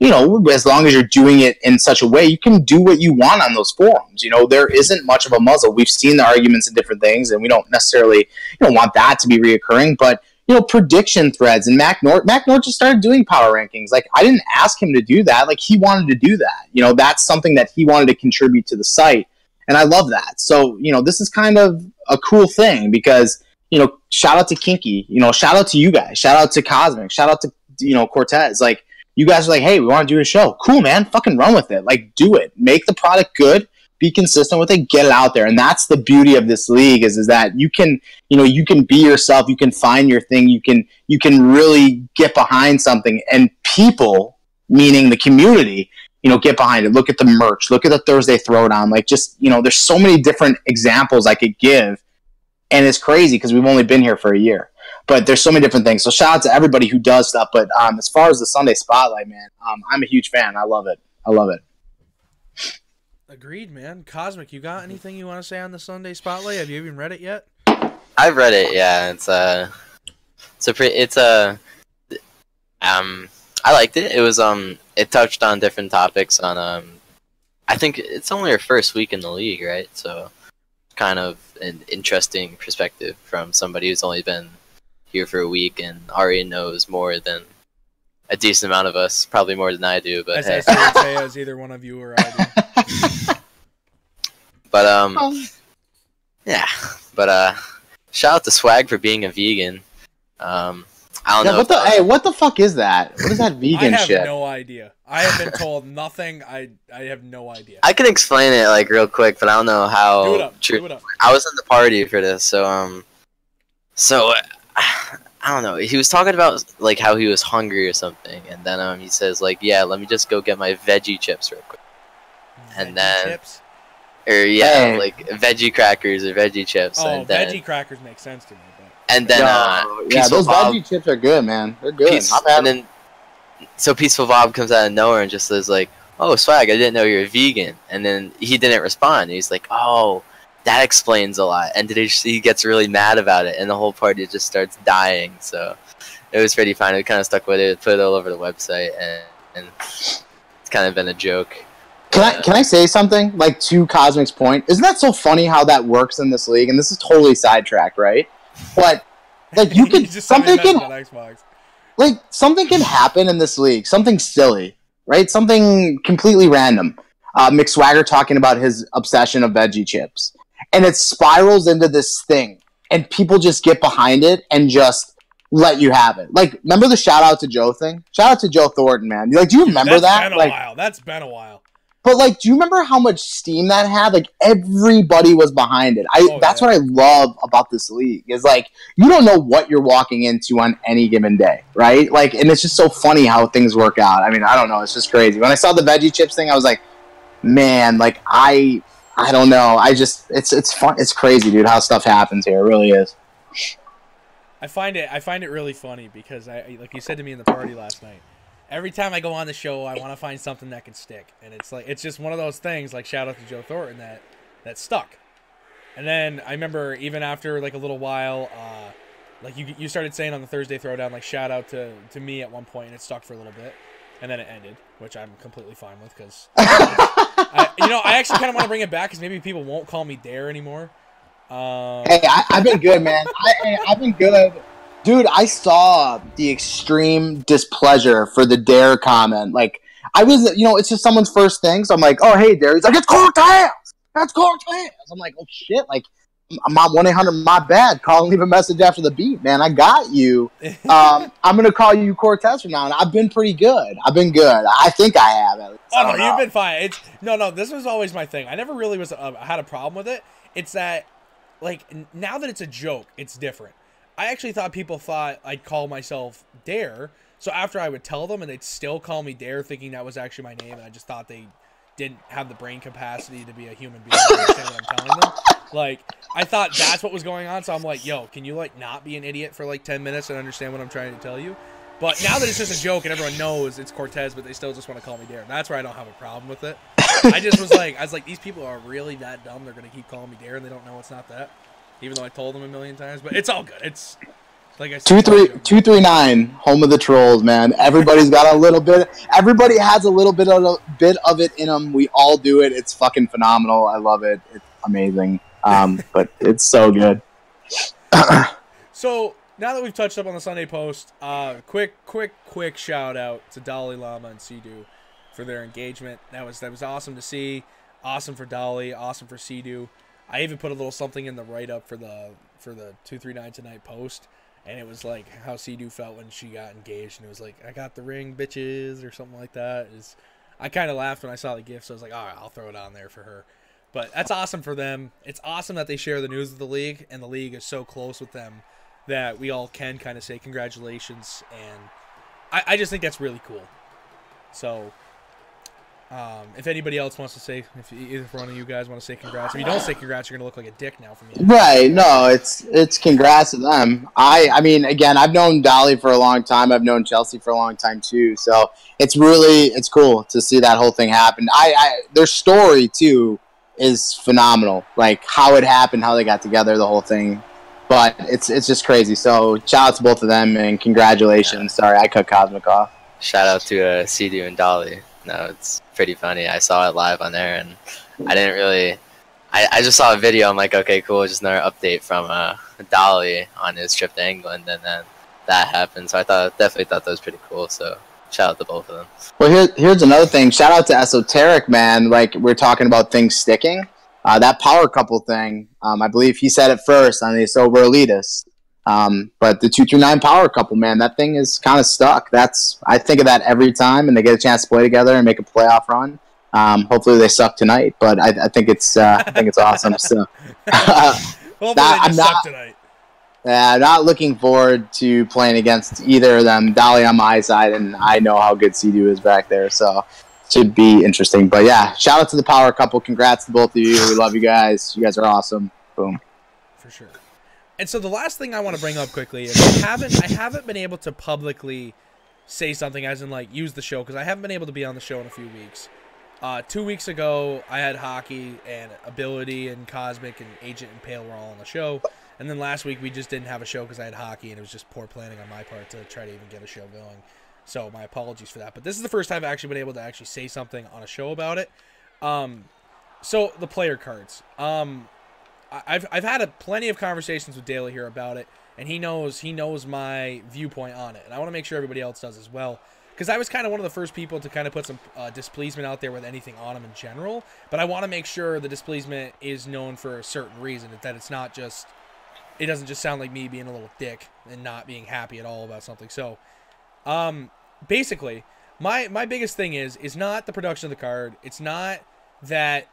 as long as you're doing it in such a way, you can do what you want on those forums. There isn't much of a muzzle. We've seen the arguments and different things, and we don't necessarily, want that to be reoccurring. But, prediction threads, and Mac North just started doing power rankings. Like, I didn't ask him to do that. Like, he wanted to do that. That's something that he wanted to contribute to the site. And I love that. So, this is kind of a cool thing because, shout out to Kinky, shout out to you guys, shout out to Kosmic, shout out to, Cortez. Like, you guys are like, hey, we want to do a show. Cool, man. Fucking run with it. Like, do it. Make the product good. Be consistent with it. Get it out there. And that's the beauty of this league is that you can, you can be yourself. You can find your thing. You can really get behind something. And people, meaning the community, get behind it. Look at the merch. Look at the Thursday Throwdown. Like, just, there's so many different examples I could give. And it's crazy because we've only been here for a year. But there's so many different things. So shout out to everybody who does stuff. But as far as the Sunday Spotlight, man, I'm a huge fan. I love it. Agreed, man. Cosmic, you got anything you want to say on the Sunday Spotlight? Have you even read it yet? I've read it. Yeah, I liked it. It was it touched on different topics on I think it's only our first week in the league, right? So kind of an interesting perspective from somebody who's only been here for a week and already knows more than a decent amount of us, probably more than I do. But as I would say, as either one of you or I do. But yeah. But shout out to Swag for being a vegan. I don't know. Hey, what the fuck is that? What is that vegan shit? I have no idea. I have been told nothing. I have no idea. I can explain it like real quick, but I don't know how Do it up. true. Do it up. I was in the party for this, so I don't know. He was talking about like how he was hungry or something, and then he says like, "Yeah, let me just go get my veggie chips real quick," and then chips? or yeah, like veggie crackers or veggie chips. Oh, and then, veggie crackers make sense to me. But... And then yeah, those veggie chips are good, man. They're good. And then so Peaceful Bob comes out of nowhere and just says like, "Oh, Swag, I didn't know you were vegan." And then he didn't respond. He's like, "Oh, that explains a lot." And he gets really mad about it, and the whole party just starts dying. So it was pretty fun. We kind of stuck with it, put it all over the website, and it's kind of been a joke. Can I say something? Like, to Cosmic's point, isn't that so funny how that works in this league? And this is totally sidetracked, right? But like, you can something can happen in this league, something silly, right? Something completely random. McSwagger talking about his obsession of veggie chips, and it spirals into this thing, and people just get behind it and just let you have it. Like, remember the shout out to Joe thing? Shout out to Joe Thornton, man. Like, do you remember that? That's been a while. But like, do you remember how much steam that had? Like, everybody was behind it. That's what I love about this league is like, you don't know what you're walking into on any given day, right? Like, and it's just so funny how things work out. I mean, I don't know, it's just crazy. When I saw the veggie chips thing, I was like, man, like I don't know. It's fun. It's crazy, dude, how stuff happens here. It really is. I find it really funny because like you said to me in the party last night. Every time I go on the show, I want to find something that can stick, and it's just one of those things. Like, shout out to Joe Thornton that stuck. And then I remember even after like a little while, like you started saying on the Thursday Throwdown, like shout out to me at one point, and it stuck for a little bit, and then it ended, which I'm completely fine with because I actually kind of want to bring it back because maybe people won't call me Dare anymore. Hey, I've been good, man. I've been good. Dude, I saw the extreme displeasure for the Dare comment. Like, I was, it's just someone's first thing. So I'm like, oh, hey, Dare. He's like, it's Cortez. That's Cortez. I'm like, oh, shit. Like, I'm not 1-800, my bad. Call and leave a message after the beat, man. I got you. I'm going to call you Cortez from now on. I've been pretty good. I've been good. I think I have, at least. Oh, no, you've been fine. No, this was always my thing. I never really had a problem with it. It's that, like, now that it's a joke, it's different. I actually thought people thought I'd call myself Dare, so after I would tell them and they'd still call me Dare thinking that was actually my name, and I just thought they didn't have the brain capacity to be a human being to understand what I'm telling them. Like, I thought that's what was going on, so I'm like, yo, can you, like, not be an idiot for, like, 10 minutes and understand what I'm trying to tell you? But now that it's just a joke and everyone knows it's Cortez, but they still just want to call me Dare, that's where I don't have a problem with it. I was like, these people are really that dumb, they're going to keep calling me Dare and they don't know it's not that. Even though I told them a million times, but it's all good. It's like I said, 239, home of the trolls, man. Everybody's got a little bit. Everybody has a little bit of it in them. We all do it. It's fucking phenomenal. I love it. It's amazing. But it's so good. So now that we've touched up on the Sunday Post, quick shout out to Dalai Lama and Sidhu for their engagement. That was awesome to see. Awesome for Dolly. Awesome for Sidhu. I even put a little something in the write-up for the 239 Tonight post, and it was like how Sidhu felt when she got engaged, and it was like, I got the ring, bitches, or something like that. I kind of laughed when I saw the gift, so I was like, all right, I'll throw it on there for her. But that's awesome for them. It's awesome that they share the news of the league, and the league is so close with them that we all can kind of say congratulations, and I just think that's really cool. So If anybody else wants to say, if either one of you guys want to say congrats, if you don't say congrats, you're gonna look like a dick now for me. Right? No, it's congrats to them. I mean, again, I've known Dolly for a long time. I've known Chelsea for a long time too. So it's cool to see that whole thing happen. Their story too is phenomenal. Like how it happened, how they got together, the whole thing. But it's just crazy. So shout out to both of them and congratulations. Sorry, I cut Kosmic off. Shout out to CD and Dolly. No, it's pretty funny. I saw it live on there, and I didn't really. I just saw a video. I'm like, okay, cool. Just another update from Dolly on his trip to England, and then that happened. So I definitely thought that was pretty cool. So shout out to both of them. Well, here's another thing. Shout out to Esoteric, man. Like we're talking about things sticking. That power couple thing. I believe he said it first on the Sober Elitist. But the 239 power couple, man, that thing is kind of stuck. I think of that every time, and they get a chance to play together and make a playoff run. Hopefully they suck tonight, but I think it's awesome. So Hopefully they just suck tonight. Not looking forward to playing against either of them. Dolly on my side, and I know how good C2 is back there, so should be interesting. But yeah, shout out to the power couple. Congrats to both of you. We love you guys. You guys are awesome. Boom. For sure. And so the last thing I want to bring up quickly is I haven't been able to publicly say something as in like use the show because I haven't been able to be on the show in a few weeks. 2 weeks ago I had Hockey and Ability and Cosmic and Agent and Pale were all on the show, and then last week we just didn't have a show because I had Hockey and it was just poor planning on my part to try to even get a show going. So my apologies for that. But this is the first time I've actually been able to actually say something on a show about it. So the player cards. I've had plenty of conversations with Daly here about it, and he knows my viewpoint on it, and I want to make sure everybody else does as well, because I was kind of one of the first people to kind of put some displeasement out there with anything on them in general, but I want to make sure the displeasement is known for a certain reason, that it's not just, it doesn't just sound like me being a little dick and not being happy at all about something. So, basically, my biggest thing is not the production of the card, it's not that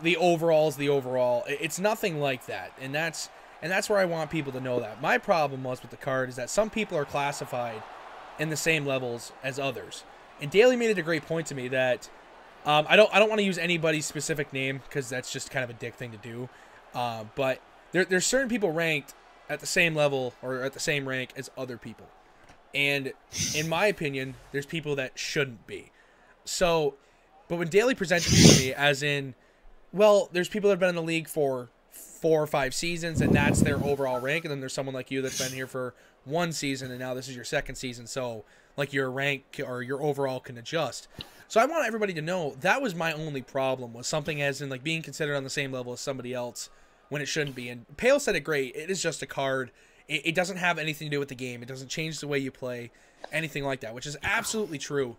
the overall is the overall. It's nothing like that, and that's where I want people to know that. My problem was with the card is that some people are classified in the same levels as others. And Daly made it a great point to me that I don't want to use anybody's specific name because that's just kind of a dick thing to do. But there's certain people ranked at the same level or at the same rank as other people, and in my opinion, there's people that shouldn't be. So, but when Daly presented it to me as in, well, there's people that have been in the league for 4 or 5 seasons, and that's their overall rank. And then there's someone like you that's been here for 1 season, and now this is your 2nd season. So, like, your rank or your overall can adjust. So I want everybody to know that was my only problem, was something as in, like, being considered on the same level as somebody else when it shouldn't be. And Pale said it great. It is just a card. It doesn't have anything to do with the game. It doesn't change the way you play, anything like that, which is absolutely true.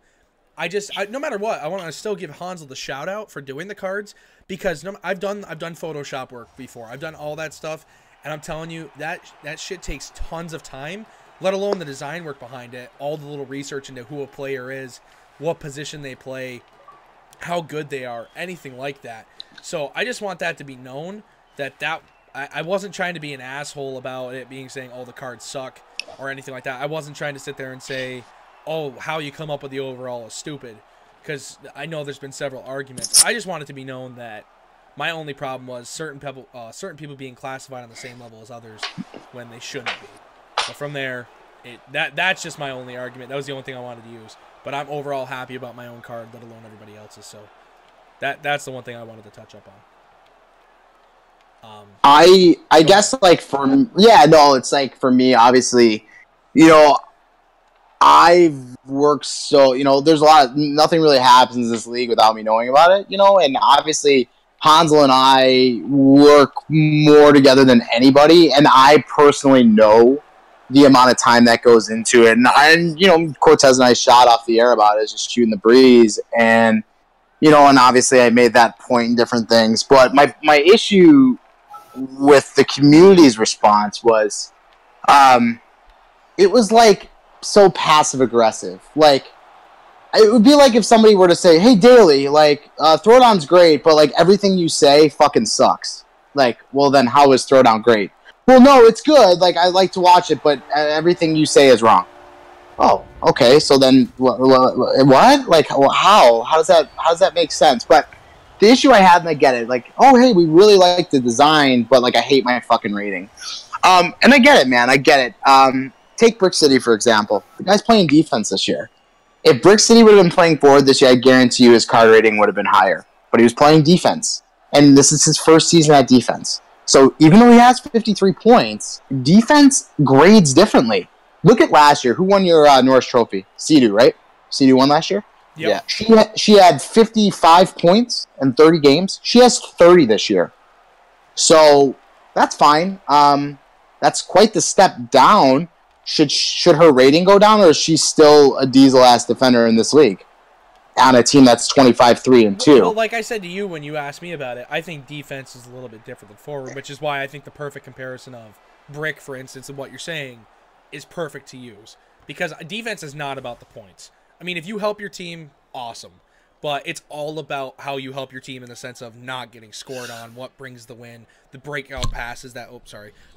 No matter what, I want to still give Hansel the shout out for doing the cards, because I've done Photoshop work before. I've done all that stuff, and I'm telling you that shit takes tons of time, let alone the design work behind it, all the little research into who a player is, what position they play, how good they are, anything like that. So I just want that to be known that I wasn't trying to be an asshole about it being saying, oh, the cards suck or anything like that. I wasn't trying to sit there and say, oh, how you come up with the overall is stupid, because I know there's been several arguments. I just want it to be known that my only problem was certain people being classified on the same level as others when they shouldn't be. But from there, that's just my only argument. That was the only thing I wanted to use. But I'm overall happy about my own card, let alone everybody else's. So that's the one thing I wanted to touch up on. I guess, like, it's like, for me, obviously, I've worked there's nothing really happens in this league without me knowing about it, and obviously Hansel and I work more together than anybody, and I personally know the amount of time that goes into it, and Cortez and I shot off the air about it, just shooting the breeze, and and obviously I made that point in different things, but my issue with the community's response was, it was like so passive aggressive. Like, it would be like if somebody were to say, hey, Daly, like, Throwdown's great, but like everything you say fucking sucks. Like, well, then how is Throwdown great? Well, no, it's good. Like, I like to watch it, but everything you say is wrong. Oh, okay. So then, what? Like, how? How does that make sense? But the issue I have, and I get it, like, oh, hey, we really like the design, but like, I hate my fucking rating. And I get it, man. I get it. Take Brick City for example. The guy's playing defense this year. If Brick City would have been playing forward this year, I guarantee you his card rating would have been higher. But he was playing defense, and this is his first season at defense. So even though he has 53 points, defense grades differently. Look at last year. Who won your Norris Trophy? Sea-Doo, right? Sea-Doo won last year? Yep. Yeah. She had 55 points in 30 games. She has 30 this year. So that's fine. That's quite the step down. Should her rating go down, or is she still a diesel-ass defender in this league on a team that's 25-3-2? Well, like I said to you when you asked me about it, I think defense is a little bit different than forward, which is why I think the perfect comparison of Brick, for instance, and what you're saying is perfect to use. Because defense is not about the points. I mean, if you help your team, awesome. But it's all about how you help your team in the sense of not getting scored on, what brings the win, the breakout passes that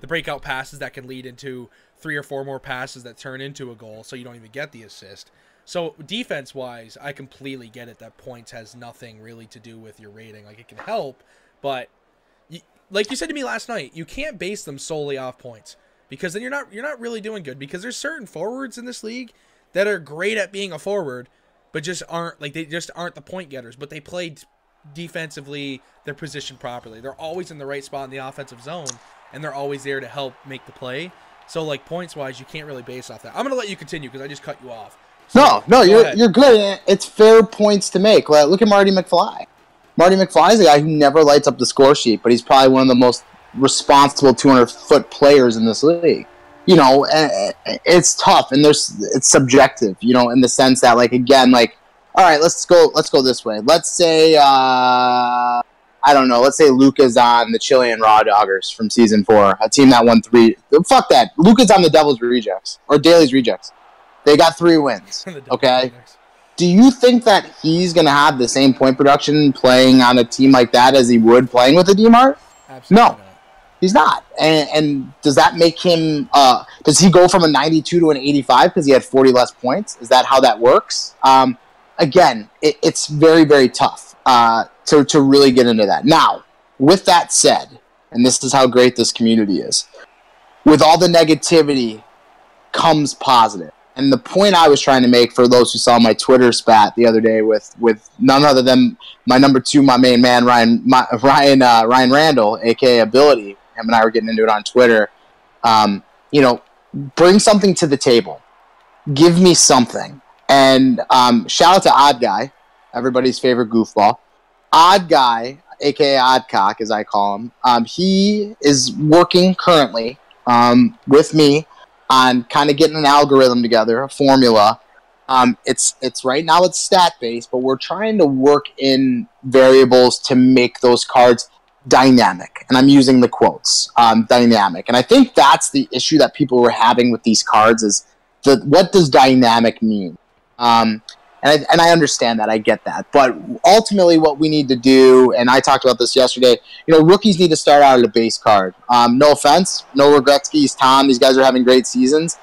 the breakout passes that can lead into 3 or 4 more passes that turn into a goal, so you don't even get the assist. So defense-wise, I completely get it that points has nothing really to do with your rating. Like, it can help, but like you said to me last night, you can't base them solely off points, because then you're not really doing good. Because there's certain forwards in this league that are great at being a forward, but just aren't the point getters. But they played defensively, they're positioned properly. They're always in the right spot in the offensive zone, and they're always there to help make the play. So, like, points-wise, you can't really base off that. I'm going to let you continue because I just cut you off. So, no, you're good. It's fair points to make. Look at Marty McFly. Marty McFly is a guy who never lights up the score sheet, but he's probably one of the most responsible 200-foot players in this league. You know, it's tough, and it's subjective, you know, in the sense that, like, again, like, all right, let's go this way. Let's say, I don't know, let's say Luca's on the Chilean Raw Doggers from Season 4, a team that won 3. Fuck that. Luca's on the Devils Rejects, or Daly's Rejects. They got 3 wins, okay? Do you think that he's going to have the same point production playing on a team like that as he would playing with a D-Mart? Absolutely No, he's not. And does that make him, does he go from a 92 to an 85 because he had 40 less points? Is that how that works? Again, it's very, very tough to really get into that. Now, with that said, and this is how great this community is, with all the negativity comes positive. And the point I was trying to make for those who saw my Twitter spat the other day with none other than my number 2, my main man, Ryan Randall, a.k.a. Ability. Him and I were getting into it on Twitter. You know, bring something to the table. Give me something. And shout out to Odd Guy, everybody's favorite goofball. Odd Guy, a.k.a. Oddcock, as I call him. He is working currently with me on kind of getting an algorithm together, a formula. It's right now it's stat-based, but we're trying to work in variables to make those cards dynamic. And I'm using the quotes, dynamic. And I think that's the issue that people were having with these cards is what does dynamic mean? And I understand that. I get that. But ultimately what we need to do, and I talked about this yesterday, you know, rookies need to start out at a base card. No offense. No Regretskis, Tom. These guys are having great seasons.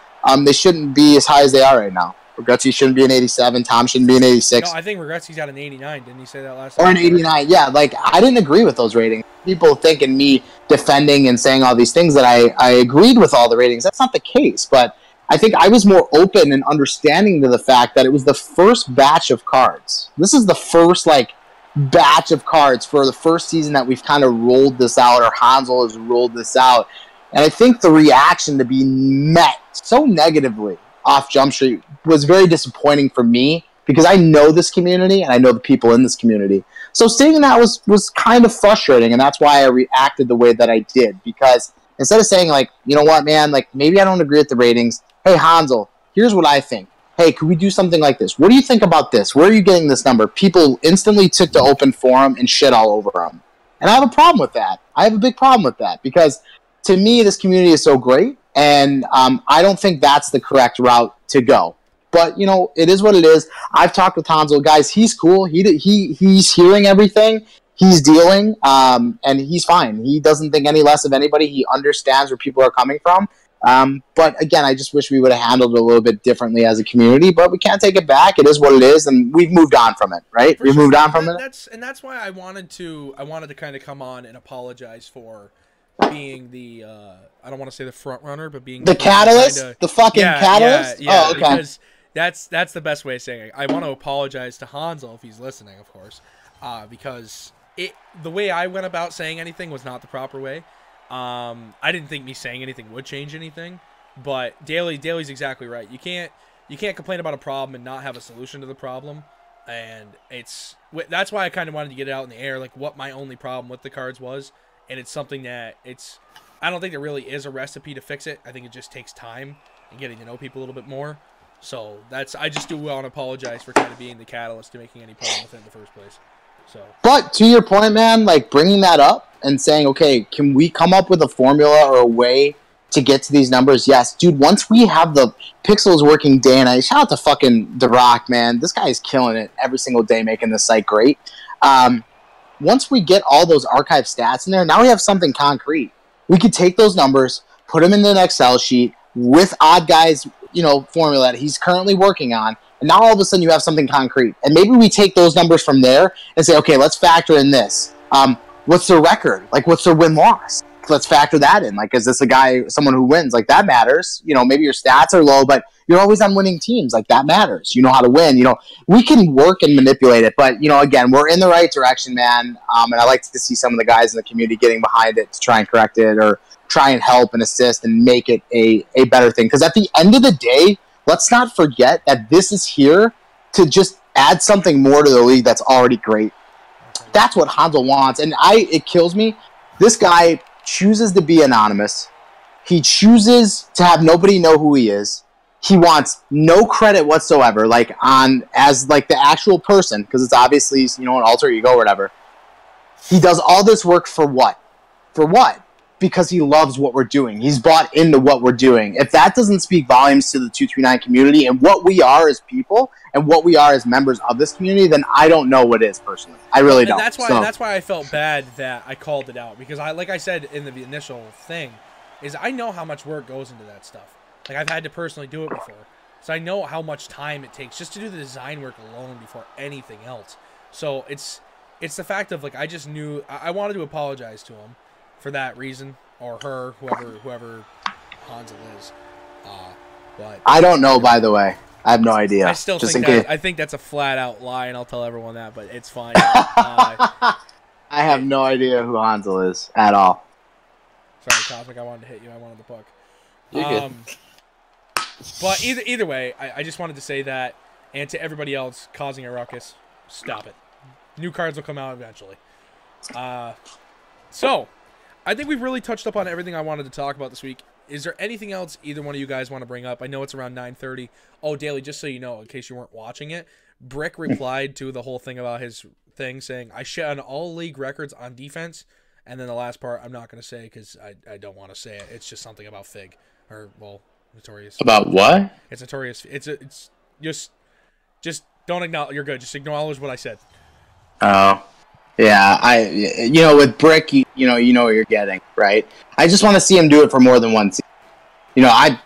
They shouldn't be as high as they are right now. Regretski shouldn't be an 87. Tom shouldn't be an 86. No, I think Regretski's got an 89. Didn't he say that last time? Or an 89. Yeah, like, I didn't agree with those ratings. People thinking me defending and saying all these things that I agreed with all the ratings. That's not the case. But I think I was more open and understanding to the fact that it was the first batch of cards. This is the first, like, batch of cards for the first season that we've kind of rolled this out, or Hansel has rolled this out. And I think the reaction to be met so negatively off Jump Street was very disappointing for me, because I know this community and I know the people in this community. So seeing that was kind of frustrating, and that's why I reacted the way that I did, because instead of saying, like, you know what, man, like, maybe I don't agree with the ratings. Hey, Hansel, here's what I think. Hey, could we do something like this? What do you think about this? Where are you getting this number? People instantly took to open forum and shit all over them. And I have a problem with that. I have a big problem with that, because to me, this community is so great, and I don't think that's the correct route to go. But, you know, it is what it is. I've talked with Hansel. Guys, he's cool. He's hearing everything. He's dealing, and he's fine. He doesn't think any less of anybody. He understands where people are coming from. But again, I just wish we would have handled it a little bit differently as a community. But we can't take it back. It is what it is, and we've moved on from it, right? We've moved on from it. That's why I wanted to kind of come on and apologize for being the I don't want to say the front runner, but being the catalyst, the fucking catalyst. Yeah, oh, okay. Because that's the best way of saying it. I want to apologize to Hansel if he's listening, of course, because the way I went about saying anything was not the proper way. I didn't think me saying anything would change anything, but Daly's exactly right. You can't complain about a problem and not have a solution to the problem, and that's why I kind of wanted to get it out in the air, like what my only problem with the cards was, and it's something that I don't think there really is a recipe to fix it. I think it just takes time and getting to know people a little bit more. So I just do want to apologize for kind of being the catalyst to making any problem with it in the first place. So, but to your point, man, like bringing that up and saying, okay, can we come up with a formula or a way to get to these numbers? Yes, dude. Once we have the pixels working day and night, shout out to fucking The Rock, man. This guy is killing it every single day, making this site great. Once we get all those archive stats in there, now we have something concrete. We could take those numbers, put them into an Excel sheet with Odd Guy's, formula that he's currently working on, and now all of a sudden you have something concrete. And maybe we take those numbers from there and say, okay, let's factor in this. What's their record? Like, what's their win-loss? Let's factor that in. Like, is this someone who wins? Like, that matters. Maybe your stats are low, but you're always on winning teams. Like, that matters. You know how to win. We can work and manipulate it. But, again, we're in the right direction, man. And I like to see some of the guys in the community getting behind it to try and correct it or try and help and assist and make it a better thing. Because at the end of the day, let's not forget that this is here to just add something more to the league that's already great. That's what Hansel wants. And it kills me. This guy chooses to be anonymous. He chooses to have nobody know who he is. He wants no credit whatsoever, as the actual person, because it's obviously, an alter ego or whatever. He does all this work for what? For what? Because he loves what we're doing. He's bought into what we're doing. If that doesn't speak volumes to the 239 community and what we are as people and what we are as members of this community, then I don't know what is, personally. I really don't. That's why I felt bad that I called it out, because like I said in the initial thing, is I know how much work goes into that stuff. Like, I've had to personally do it before. So I know how much time it takes just to do the design work alone before anything else. So it's the fact of, I just knew I wanted to apologize to him for that reason, or her, whoever Hansel is. But I don't know, by the way. I have no idea. I still think that's a flat out lie, and I'll tell everyone that, but it's fine. I have no idea who Hansel is at all. Sorry, Kosmic, I wanted to hit you. I wanted the puck. You're good. But either way, I just wanted to say that, and to everybody else causing a ruckus, stop it. New cards will come out eventually. So, I think we've really touched up on everything I wanted to talk about this week. Is there anything else either one of you guys want to bring up? I know it's around 9:30. Oh, Daly, just so you know, in case you weren't watching it, Brick replied to the whole thing about his thing, saying, I shit on all league records on defense. And then the last part, I'm not going to say because I don't want to say it. It's just something about Fig. Or, well, Notorious. About what? It's Notorious. It's just don't acknowledge. You're good. Just acknowledge what I said. Oh. Yeah, with Brick, you know what you're getting, right? I just want to see him do it for more than one season. I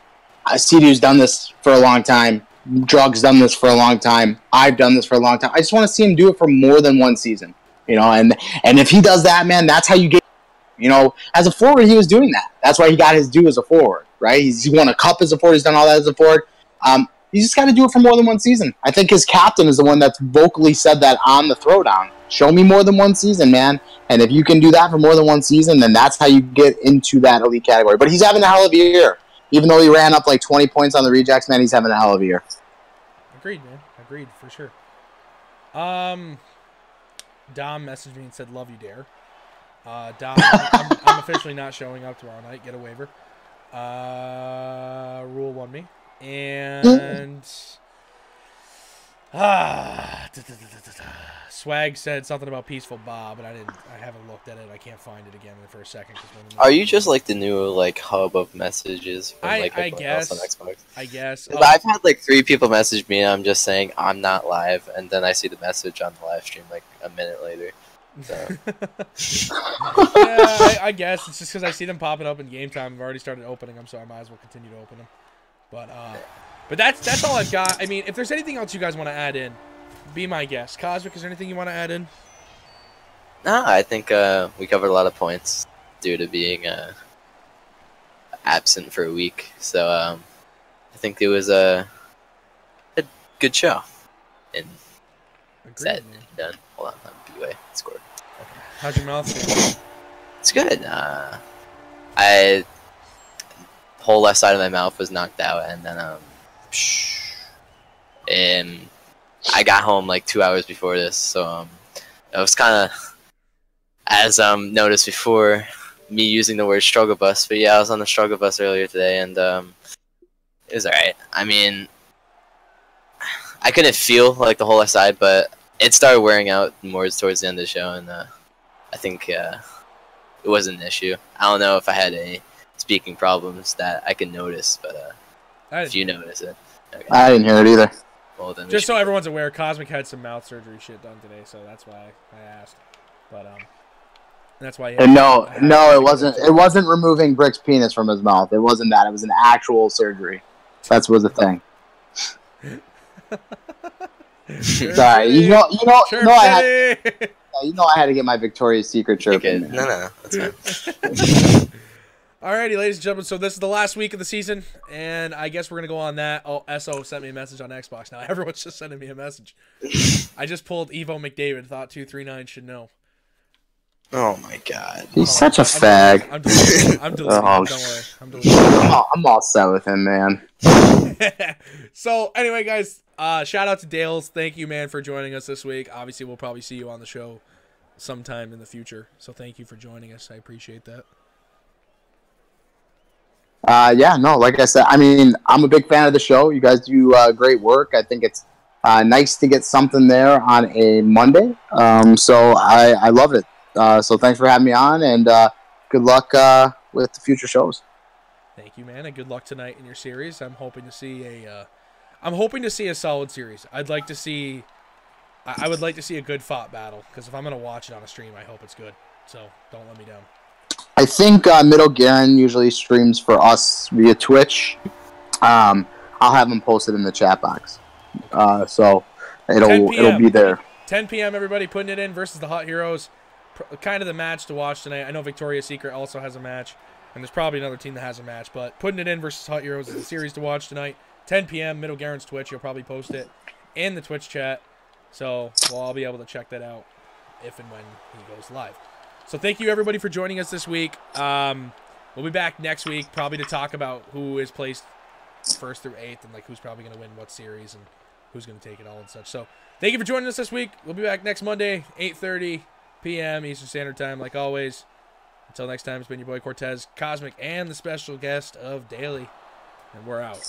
CDU's done this for a long time. Drug's done this for a long time. I've done this for a long time. I just want to see him do it for more than one season, and if he does that, man, that's how you get, as a forward, he was doing that. That's why he got his due as a forward, right? He won a cup as a forward. He's done all that as a forward. You just got to do it for more than one season. I think his captain is the one that's vocally said that on the throwdown. Show me more than one season, man. And if you can do that for more than one season, then that's how you get into that elite category. But he's having a hell of a year. Even though he ran up 20 points on the rejects, man, he's having a hell of a year. Agreed, man. Agreed, for sure. Dom messaged me and said, love you, Dare. Dom, I'm officially not showing up tomorrow night. Get a waiver. Rule won me. And Swag said something about Peaceful Bob, and I haven't looked at it. I can't find it again for a second. Are you just the new hub of messages from I guess on Xbox? I guess. I've had 3 people message me, and I'm just saying I'm not live, and then I see the message on the live stream a minute later. So. Yeah, I guess it's just because I see them popping up in game time. I've already started opening them, so I might as well continue to open them. But that's all I've got. I mean, if there's anything else you guys want to add in, be my guest. Cosmic, is there anything you want to add in? No, I think we covered a lot of points due to being absent for a week. So I think it was a good show. And said done. Hold on, B-Way scored. Okay. How's your mouth feel? It's good. I whole left side of my mouth was knocked out, and then and I got home like 2 hours before this, so it was kind of, as noticed before, me using the word struggle bus. But yeah, I was on the struggle bus earlier today, and it was alright. I mean, I couldn't feel like the whole left side, but it started wearing out more towards the end of the show, and I think it wasn't an issue. I don't know if I had any speaking problems that I can notice, but if you notice it. Okay. I didn't hear it either. Well, then just so everyone's aware, Cosmic had some mouth surgery shit done today, so that's why I asked. But that's why. And no, it wasn't. It wasn't removing Brick's penis from his mouth. It wasn't that. It was an actual surgery. That was the thing. Sorry, you know, I had to get my Victoria's Secret chirp in. No, that's fine. Alrighty, ladies and gentlemen, so this is the last week of the season, and I guess we're going to go on that. Oh, SO sent me a message on Xbox. Now everyone's just sending me a message. I just pulled Evo McDavid, thought 239 should know. Oh my god. He's such a fag. I'm deleting. Don't worry. I'm deleting. I'm all set with him, man. So, anyway, guys, shout out to Dales. Thank you, man, for joining us this week. Obviously, we'll probably see you on the show sometime in the future, so thank you for joining us. I appreciate that. Yeah, no, like I said, I mean, I'm a big fan of the show. You guys do great work. I think it's nice to get something there on a Monday. So I love it. So thanks for having me on, and good luck with the future shows. Thank you, man, and good luck tonight in your series. I'm hoping to see a solid series. I'd like to see. I would like to see a good fought battle, because if I'm gonna watch it on a stream, I hope it's good. So don't let me down. I think Middle Garen usually streams for us via Twitch. I'll have him posted in the chat box, so it'll be there. 10 p.m. Everybody putting it in versus the Hot Heroes. Kind of the match to watch tonight. I know Victoria's Secret also has a match, and there's probably another team that has a match. But putting it in versus Hot Heroes is the series to watch tonight. 10 p.m. Middle Garen's Twitch. You'll probably post it in the Twitch chat, so I'll be able to check that out if and when he goes live. So thank you, everybody, for joining us this week. We'll be back next week, probably to talk about who is placed 1st through 8th and like who's probably going to win what series and who's going to take it all and such. So thank you for joining us this week. We'll be back next Monday, 8:30 p.m. Eastern Standard Time, like always. Until next time, it's been your boy Cortez, Cosmic, and the special guest of Daily. And we're out.